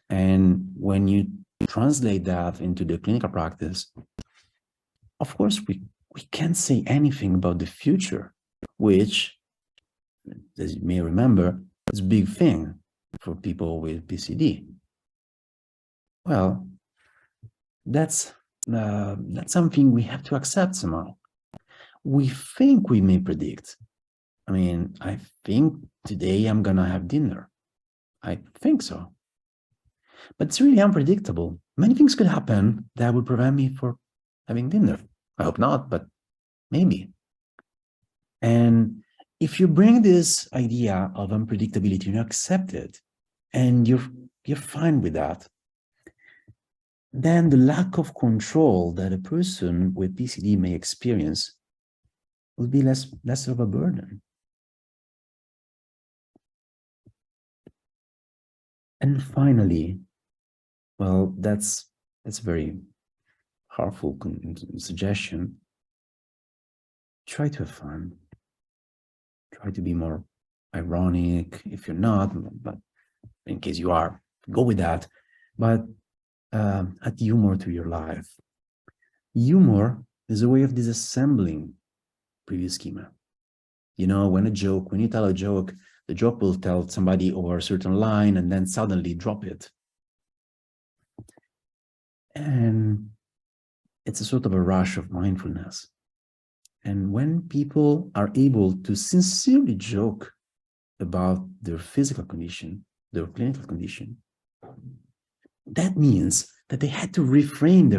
And when you translate that into the clinical practice, of course, we can't say anything about the future, which, as you may remember, is a big thing for people with PCD. Well, that's something we have to accept somehow. We think we may predict. I mean, I think today I'm gonna have dinner. I think so. But it's really unpredictable. Many things could happen that would prevent me from having dinner. I hope not, but maybe. And if you bring this idea of unpredictability, you accept it, and you're fine with that, then the lack of control that a person with PCD may experience will be less of a burden. And finally, well, that's a very powerful suggestion. Try to have fun. Try to be more ironic if you're not, but in case you are, go with that. But add humor to your life. Humor is a way of disassembling previous schema. You know, when you tell a joke, the joke will tell somebody over a certain line and then suddenly drop it. And it's a sort of a rush of mindfulness. And when people are able to sincerely joke about their physical condition, their clinical condition, that means that they had to reframe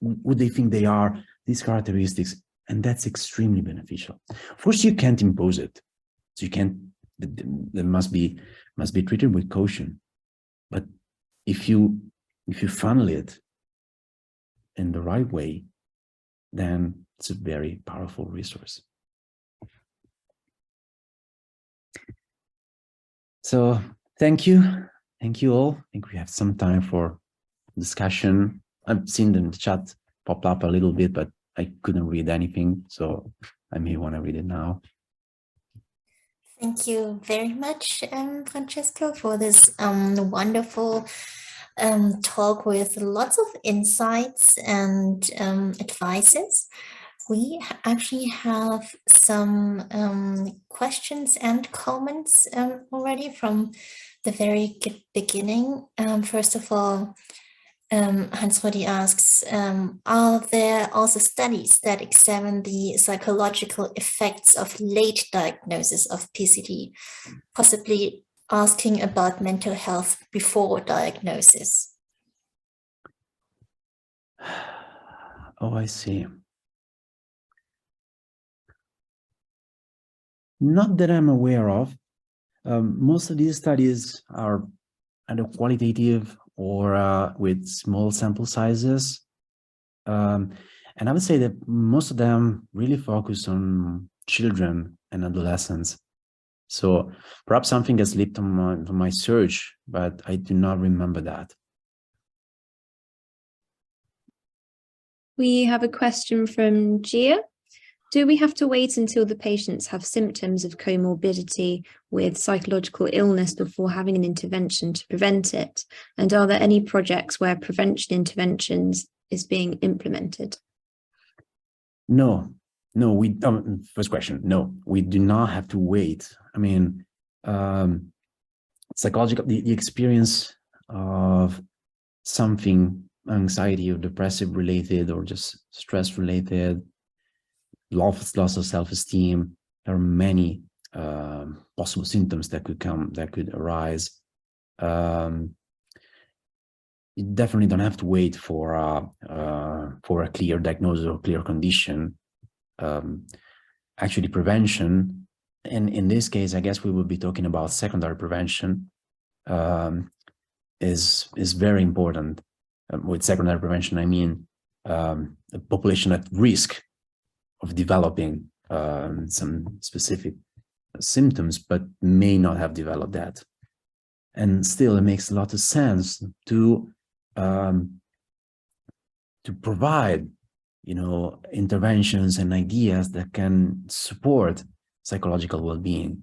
what they think they are, these characteristics, and that's extremely beneficial. Of course, you can't impose it. So you can't, that must be treated with caution. But if you funnel it in the right way, then it's a very powerful resource. So thank you all. I think we have some time for discussion. I've seen the chat pop up a little bit, but I couldn't read anything, so I may want to read it now. Thank you very much, Francesco, for this wonderful talk with lots of insights and advices. We actually have some questions and comments already from the very beginning. First of all, Hans-Rudi asks, are there also studies that examine the psychological effects of late diagnosis of PCD, possibly asking about mental health before diagnosis? Oh, I see. Not that I'm aware of. Most of these studies are either qualitative or with small sample sizes. And I would say that most of them really focus on children and adolescents. So perhaps something has slipped on my search, but I do not remember that. We have a question from Gia. Do we have to wait until the patients have symptoms of comorbidity with psychological illness before having an intervention to prevent it? And are there any projects where prevention interventions is being implemented? No, No, first question, no, we do not have to wait. I mean, psychological, the experience of something, anxiety or depressive related or just stress related, loss of self-esteem, there are many possible symptoms that could arise. You definitely don't have to wait for a clear diagnosis or clear condition. Actually, prevention, and in this case, I guess we will be talking about secondary prevention, is very important. With secondary prevention, I mean a population at risk of developing some specific symptoms, but may not have developed that. And still, it makes a lot of sense to provide, interventions and ideas that can support psychological well-being.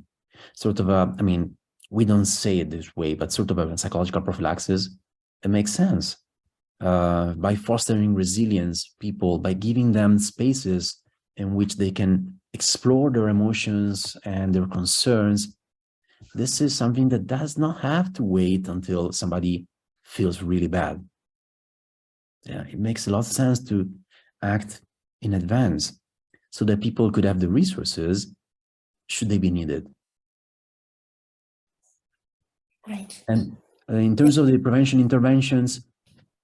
Sort of I mean, we don't say it this way, but sort of a psychological prophylaxis, it makes sense. By fostering resilience, people, by giving them spaces in which they can explore their emotions and their concerns. This is something that does not have to wait until somebody feels really bad. Yeah, it makes a lot of sense to act in advance so that people could have the resources should they be needed. Right. And in terms of the prevention interventions,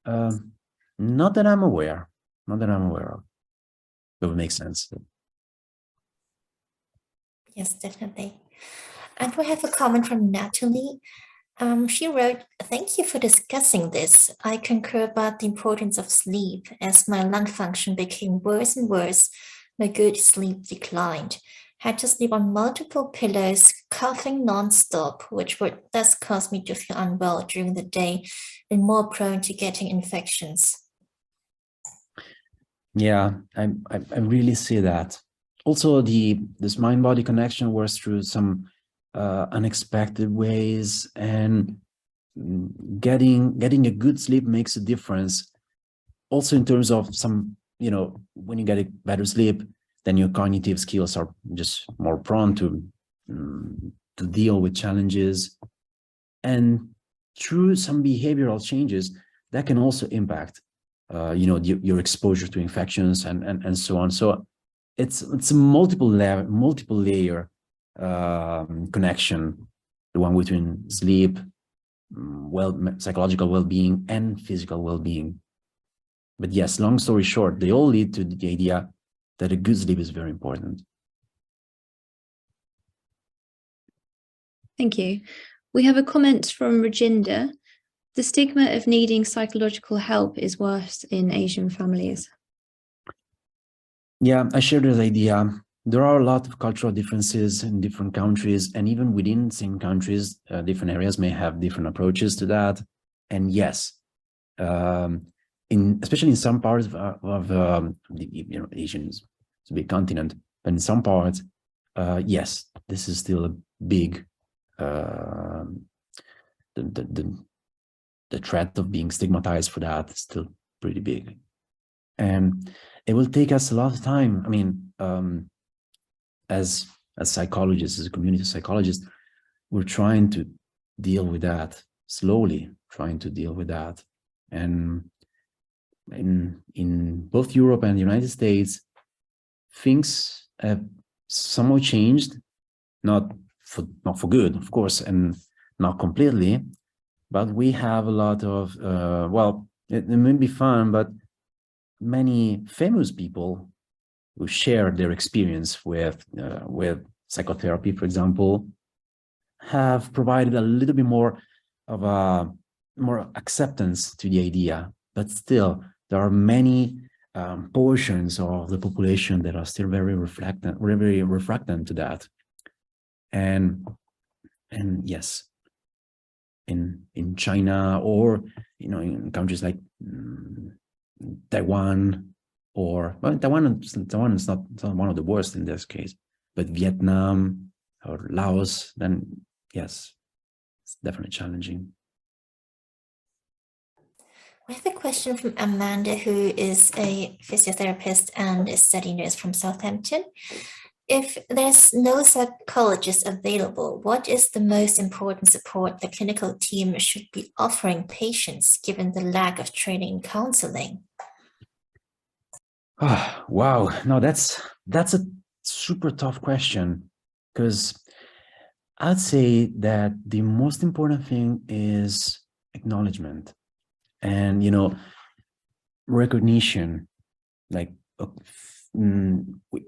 not that I'm aware of. It would make sense. Yes, definitely. And we have a comment from Natalie. She wrote, "Thank you for discussing this. I concur about the importance of sleep. As my lung function became worse and worse, my good sleep declined. Had to sleep on multiple pillows, coughing nonstop, which would thus cause me to feel unwell during the day and more prone to getting infections." Yeah, I really see that. Also, this mind-body connection works through some unexpected ways, and getting a good sleep makes a difference. Also, in terms of some, when you get a better sleep, then your cognitive skills are just more prone to deal with challenges, and through some behavioral changes that can also impact your exposure to infections and so on. So it's a multiple layer connection, the one between sleep, psychological well-being, and physical well-being. But yes, long story short, they all lead to the idea that a good sleep is very important. Thank you. We have a comment from Rajinder. The stigma of needing psychological help is worse in Asian families. Yeah, I share this idea. There are a lot of cultural differences in different countries, and even within same countries, different areas may have different approaches to that. And yes, especially in some parts of Asian, it's a big continent, but in some parts, yes, this is still a big the threat of being stigmatized for that is still pretty big, and it will take us a lot of time. I mean, as psychologists, as a community psychologist, we're trying to deal with that slowly, and in both Europe and the United States, things have somewhat changed, not for good, of course, and not completely, but we have a lot of it may be fun, but many famous people who share their experience with psychotherapy, for example, have provided a little bit more of a more acceptance to the idea. But still, there are many portions of the population that are still very refractant to that. And yes, in China, or in countries like Taiwan, Taiwan is not one of the worst in this case, but Vietnam or Laos, then yes, it's definitely challenging. We have a question from Amanda, who is a physiotherapist and a study nurse from Southampton. If there's no psychologist available, what is the most important support the clinical team should be offering patients given the lack of training in counseling? Oh, wow. No, that's a super tough question, because I'd say that the most important thing is acknowledgement and, recognition, like,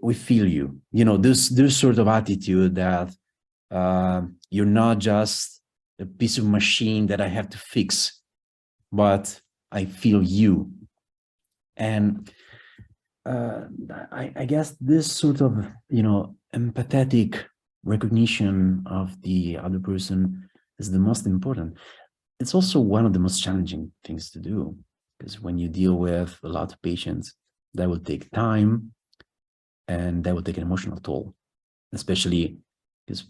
we feel you, this sort of attitude that you're not just a piece of machine that I have to fix, but I feel you. And I guess this sort of, empathetic recognition of the other person is the most important. It's also one of the most challenging things to do, because when you deal with a lot of patients, that will take time and that will take an emotional toll, especially because,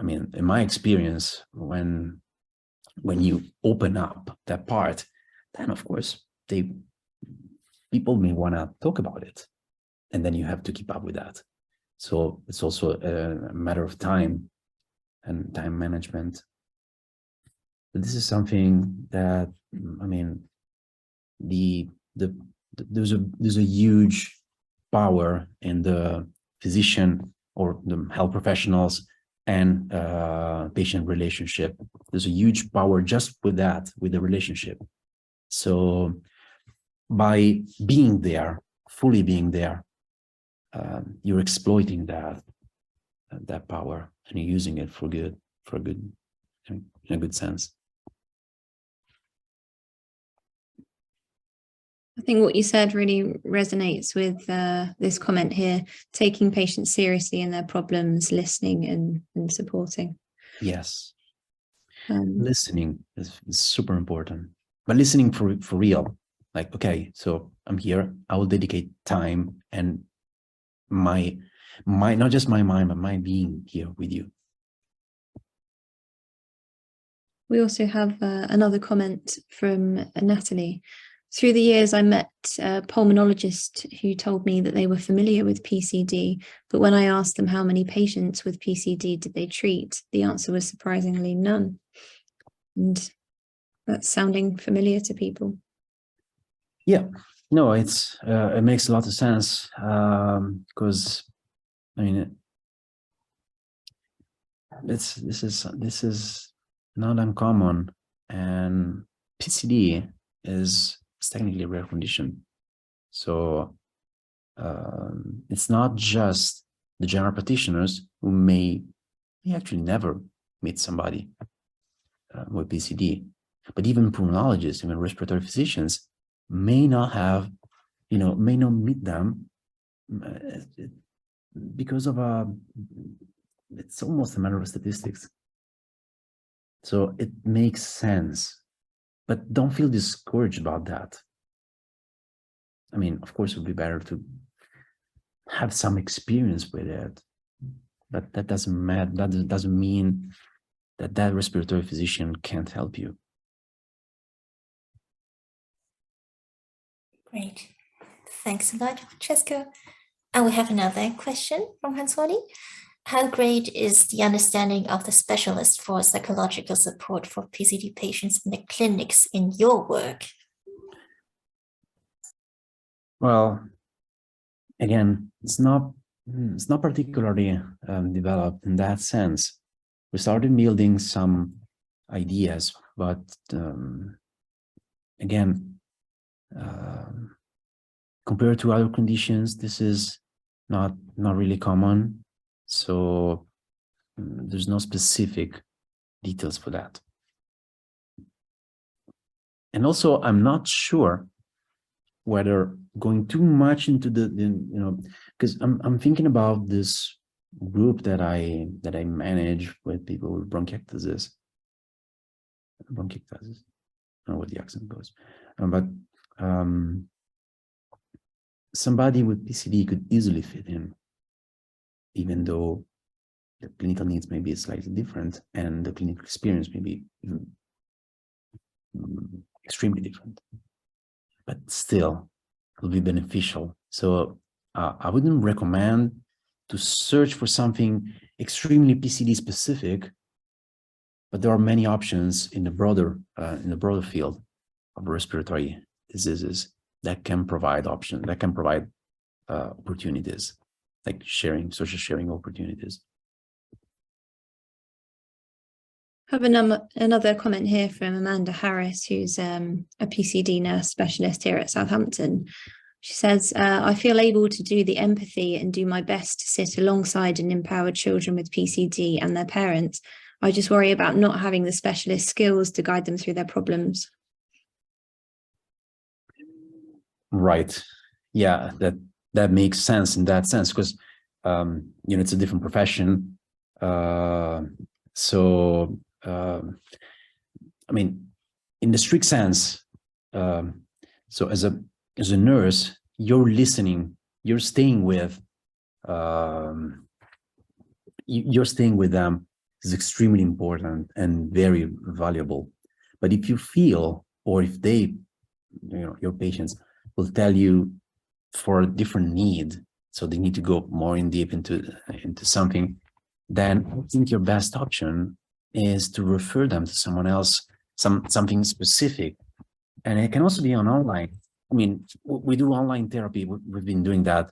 in my experience, when you open up that part, then of course people may want to talk about it, and then you have to keep up with that. So it's also a matter of time and time management. But this is something that, there's a huge power in the physician or the health professionals and patient relationship. There's a huge power just with that, with the relationship. So by being there, fully being there, you're exploiting that power, and you're using it in a good sense. I think what you said really resonates with this comment here, taking patients seriously in their problems, listening and supporting. Yes. Listening is super important, but listening for real. Like, okay, so I'm here, I will dedicate time and my not just my mind, but my being here with you. We also have another comment from Natalie. Through the years, I met a pulmonologist who told me that they were familiar with PCD, but when I asked them how many patients with PCD did they treat, the answer was surprisingly none. And that's sounding familiar to people. Yeah, no, it makes a lot of sense, because this is not uncommon, and PCD is technically a rare condition. So it's not just the general practitioners who may actually never meet somebody with PCD, but even pulmonologists, even respiratory physicians may not have, may not meet them because of it's almost a matter of statistics. So it makes sense, but don't feel discouraged about that. Of course, it would be better to have some experience with it, but that doesn't matter. That doesn't mean that respiratory physician can't help you. Great. Thanks a lot, Francesco. And we have another question from Hans-Wally. How great is the understanding of the specialist for psychological support for PCD patients in the clinics in your work? Well, again, it's not particularly developed in that sense. We started building some ideas, but again, compared to other conditions, this is not really common. So there's no specific details for that. And also, I'm not sure whether going too much into because I'm thinking about this group that I manage with people with bronchiectasis. I don't know what the accent goes, but somebody with PCD could easily fit in, even though the clinical needs may be slightly different and the clinical experience may be extremely different. but still it'll be beneficial. So I wouldn't recommend to search for something extremely PCD specific, but there are many options in the broader field of respiratory diseases that can provide opportunities, like social sharing opportunities. I have another comment here from Amanda Harris, who's a PCD nurse specialist here at Southampton. She says, I feel able to do the empathy and do my best to sit alongside and empower children with PCD and their parents. I just worry about not having the specialist skills to guide them through their problems. Right. Yeah, that makes sense in that sense, because it's a different profession. I mean, in the strict sense, so as a nurse, you're listening, you're staying with them is extremely important and very valuable. But if you feel, or if they, your patients will tell you for a different need, so they need to go more in deep into something, then I think your best option is to refer them to someone else, something specific. And it can also be on online. I mean, we do online therapy. We've been doing that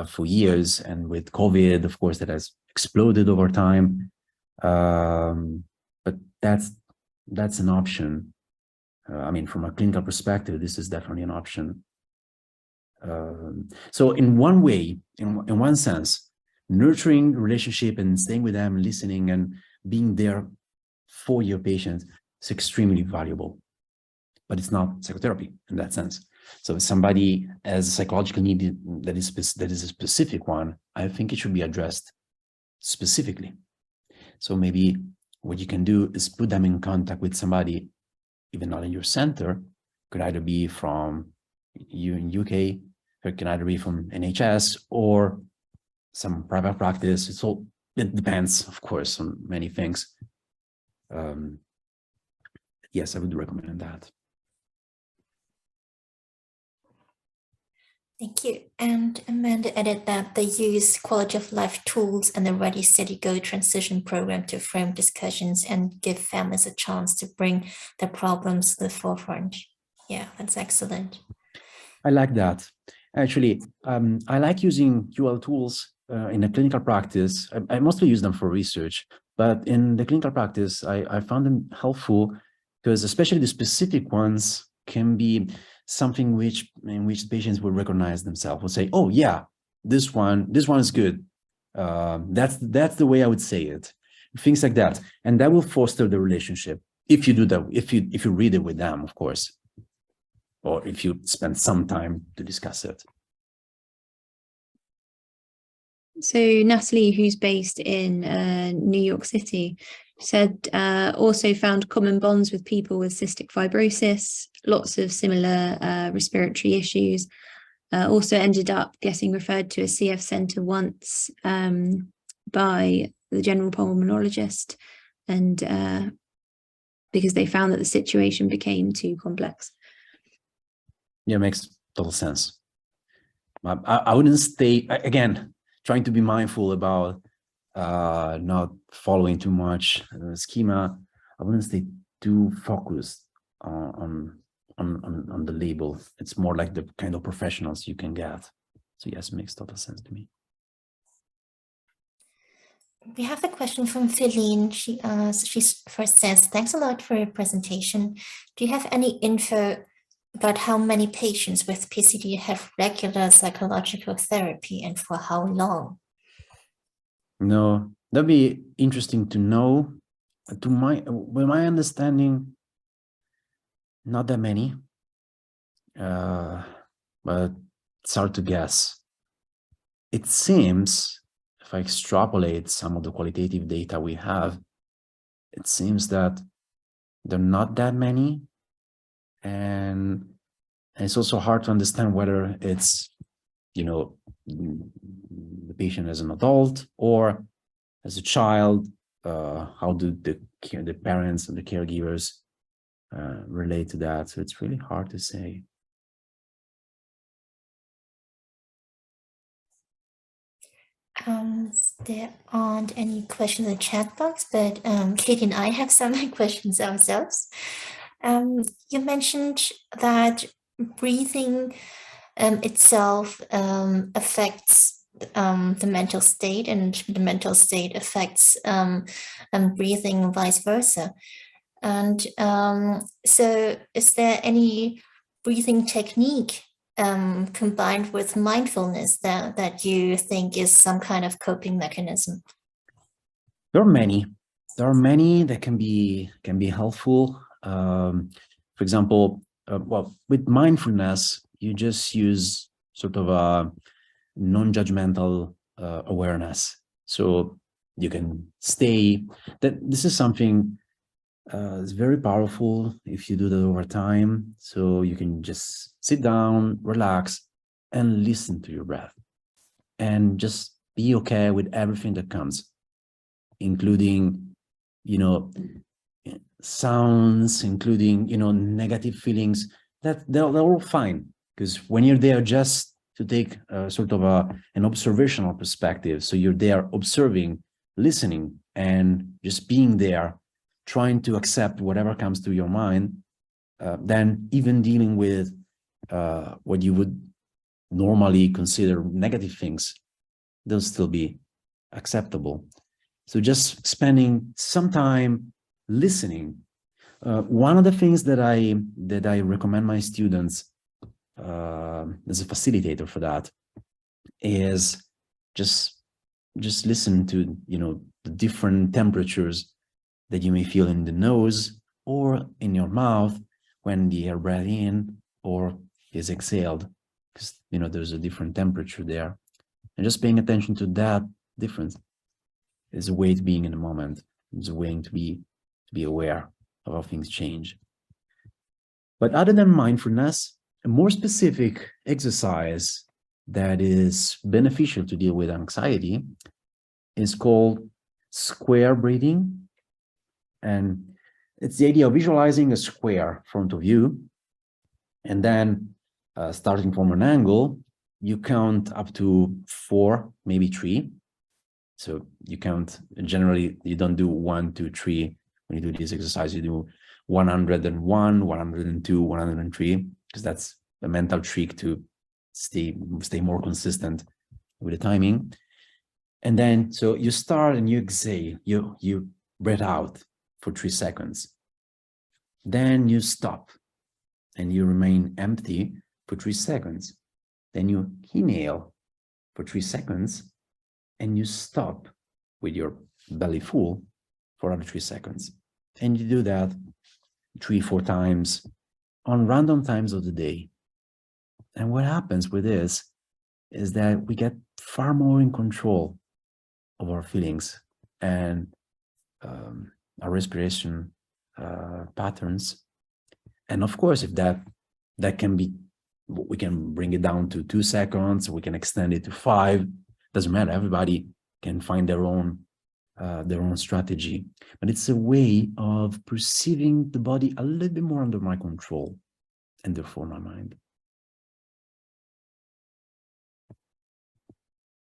for years, and with COVID, of course, that has exploded over time. But that's an option. I mean, from a clinical perspective, this is definitely an option. So in one way, in one sense, nurturing relationship and staying with them, listening and being there for your patient is extremely valuable. But it's not psychotherapy in that sense. So if somebody has a psychological need that is a specific one, I think it should be addressed specifically. So maybe what you can do is put them in contact with somebody, even not in your center, could either be from you in UK, or it can either be from NHS or some private practice. It depends, of course, on many things. Yes, I would recommend that. Thank you. And Amanda added that they use quality of life tools and the Ready, Steady, Go transition program to frame discussions and give families a chance to bring their problems to the forefront. Yeah, that's excellent. I like that. Actually, I like using UL tools in a clinical practice. I mostly use them for research, but in the clinical practice, I found them helpful because especially the specific ones can be something in which patients will recognize themselves, will say, oh yeah, this one is good. That's the way I would say it. Things like that. And that will foster the relationship. If you do that, if you read it with them, of course, or if you spend some time to discuss it. So Natalie, who's based in New York City, said also found common bonds with people with cystic fibrosis, lots of similar respiratory issues. Also ended up getting referred to a CF center once by the general pulmonologist, and because they found that the situation became too complex. Yeah, makes total sense. I wouldn't stay, again, trying to be mindful about not following too much schema. I wouldn't stay too focused on the label. It's more like the kind of professionals you can get. So yes, it makes total sense to me. We have a question from Feline. She first says, thanks a lot for your presentation. Do you have any info about how many patients with PCD have regular psychological therapy and for how long? No, that'd be interesting to know. With my understanding, not that many, but it's hard to guess. It seems, if I extrapolate some of the qualitative data we have, it seems that there are not that many, and it's also hard to understand whether it's, the patient as an adult or as a child. How do the parents and the caregivers relate to that? So it's really hard to say. There aren't any questions in the chat box, but Katie and I have some questions ourselves. You mentioned that breathing itself affects the mental state, and the mental state affects breathing and vice versa. And so is there any breathing technique combined with mindfulness that you think is some kind of coping mechanism? There are many. There are many that can be helpful. For example, well, with mindfulness, you just use sort of a non-judgmental awareness. So you can stay. This is something it's very powerful if you do that over time. So you can just sit down, relax, and listen to your breath, and just be okay with everything that comes, including, you know, sounds, including, you know, negative feelings. That they're all fine, because when you're there just to take sort of an observational perspective, so you're there observing, listening, and just being there, trying to accept whatever comes to your mind, then even dealing with what you would normally consider negative things, they'll still be acceptable. So just spending some time listening. One of the things that I recommend my students as a facilitator for that is just listen to, you know, the different temperatures that you may feel in the nose or in your mouth when the air breathed in or is exhaled, because, you know, there's a different temperature there. And just paying attention to that difference is a way to being in the moment. It's a way to be aware of how things change. But other than mindfulness, a more specific exercise that is beneficial to deal with anxiety is called square breathing. And it's the idea of visualizing a square in front of you, and then starting from an angle, you count up to 4, maybe 3. So you count, generally you don't do 1, 2, 3 when you do this exercise. You do 101, 102, 103, because that's a mental trick to stay more consistent with the timing. And then so you start and you exhale, you breathe out for 3 seconds. Then you stop and you remain empty for 3 seconds. Then you inhale for 3 seconds and you stop with your belly full for another 3 seconds. And you do that 3-4 times on random times of the day. And what happens with this is that we get far more in control of our feelings and our respiration patterns. And of course, if that can be, we can bring it down to 2 seconds, we can extend it to 5, doesn't matter. Everybody can find their own strategy, but it's a way of perceiving the body a little bit more under my control, and therefore my mind.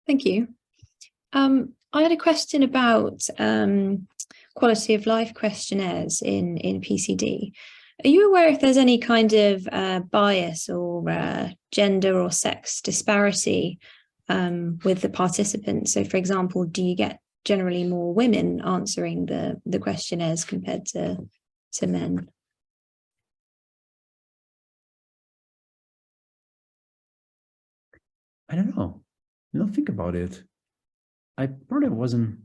Thank you. I had a question about quality of life questionnaires in PCD. Are you aware if there's any kind of bias or gender or sex disparity with the participants? So, for example, do you get generally more women answering the questionnaires compared to men? I don't know. I don't think about it. I probably wasn't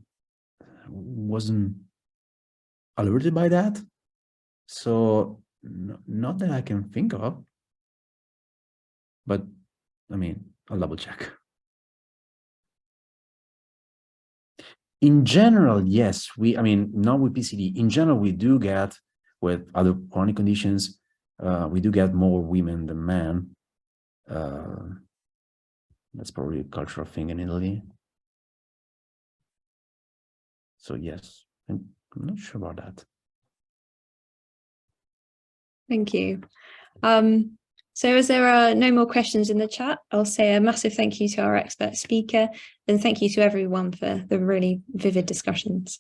alerted by that. So not that I can think of, but I mean, I'll double check. In general, yes, I mean, not with PCD. In general, we do get, with other chronic conditions, we do get more women than men. That's probably a cultural thing in Italy. So yes, I'm not sure about that. Thank you. So as there are no more questions in the chat, I'll say a massive thank you to our expert speaker, and thank you to everyone for the really vivid discussions.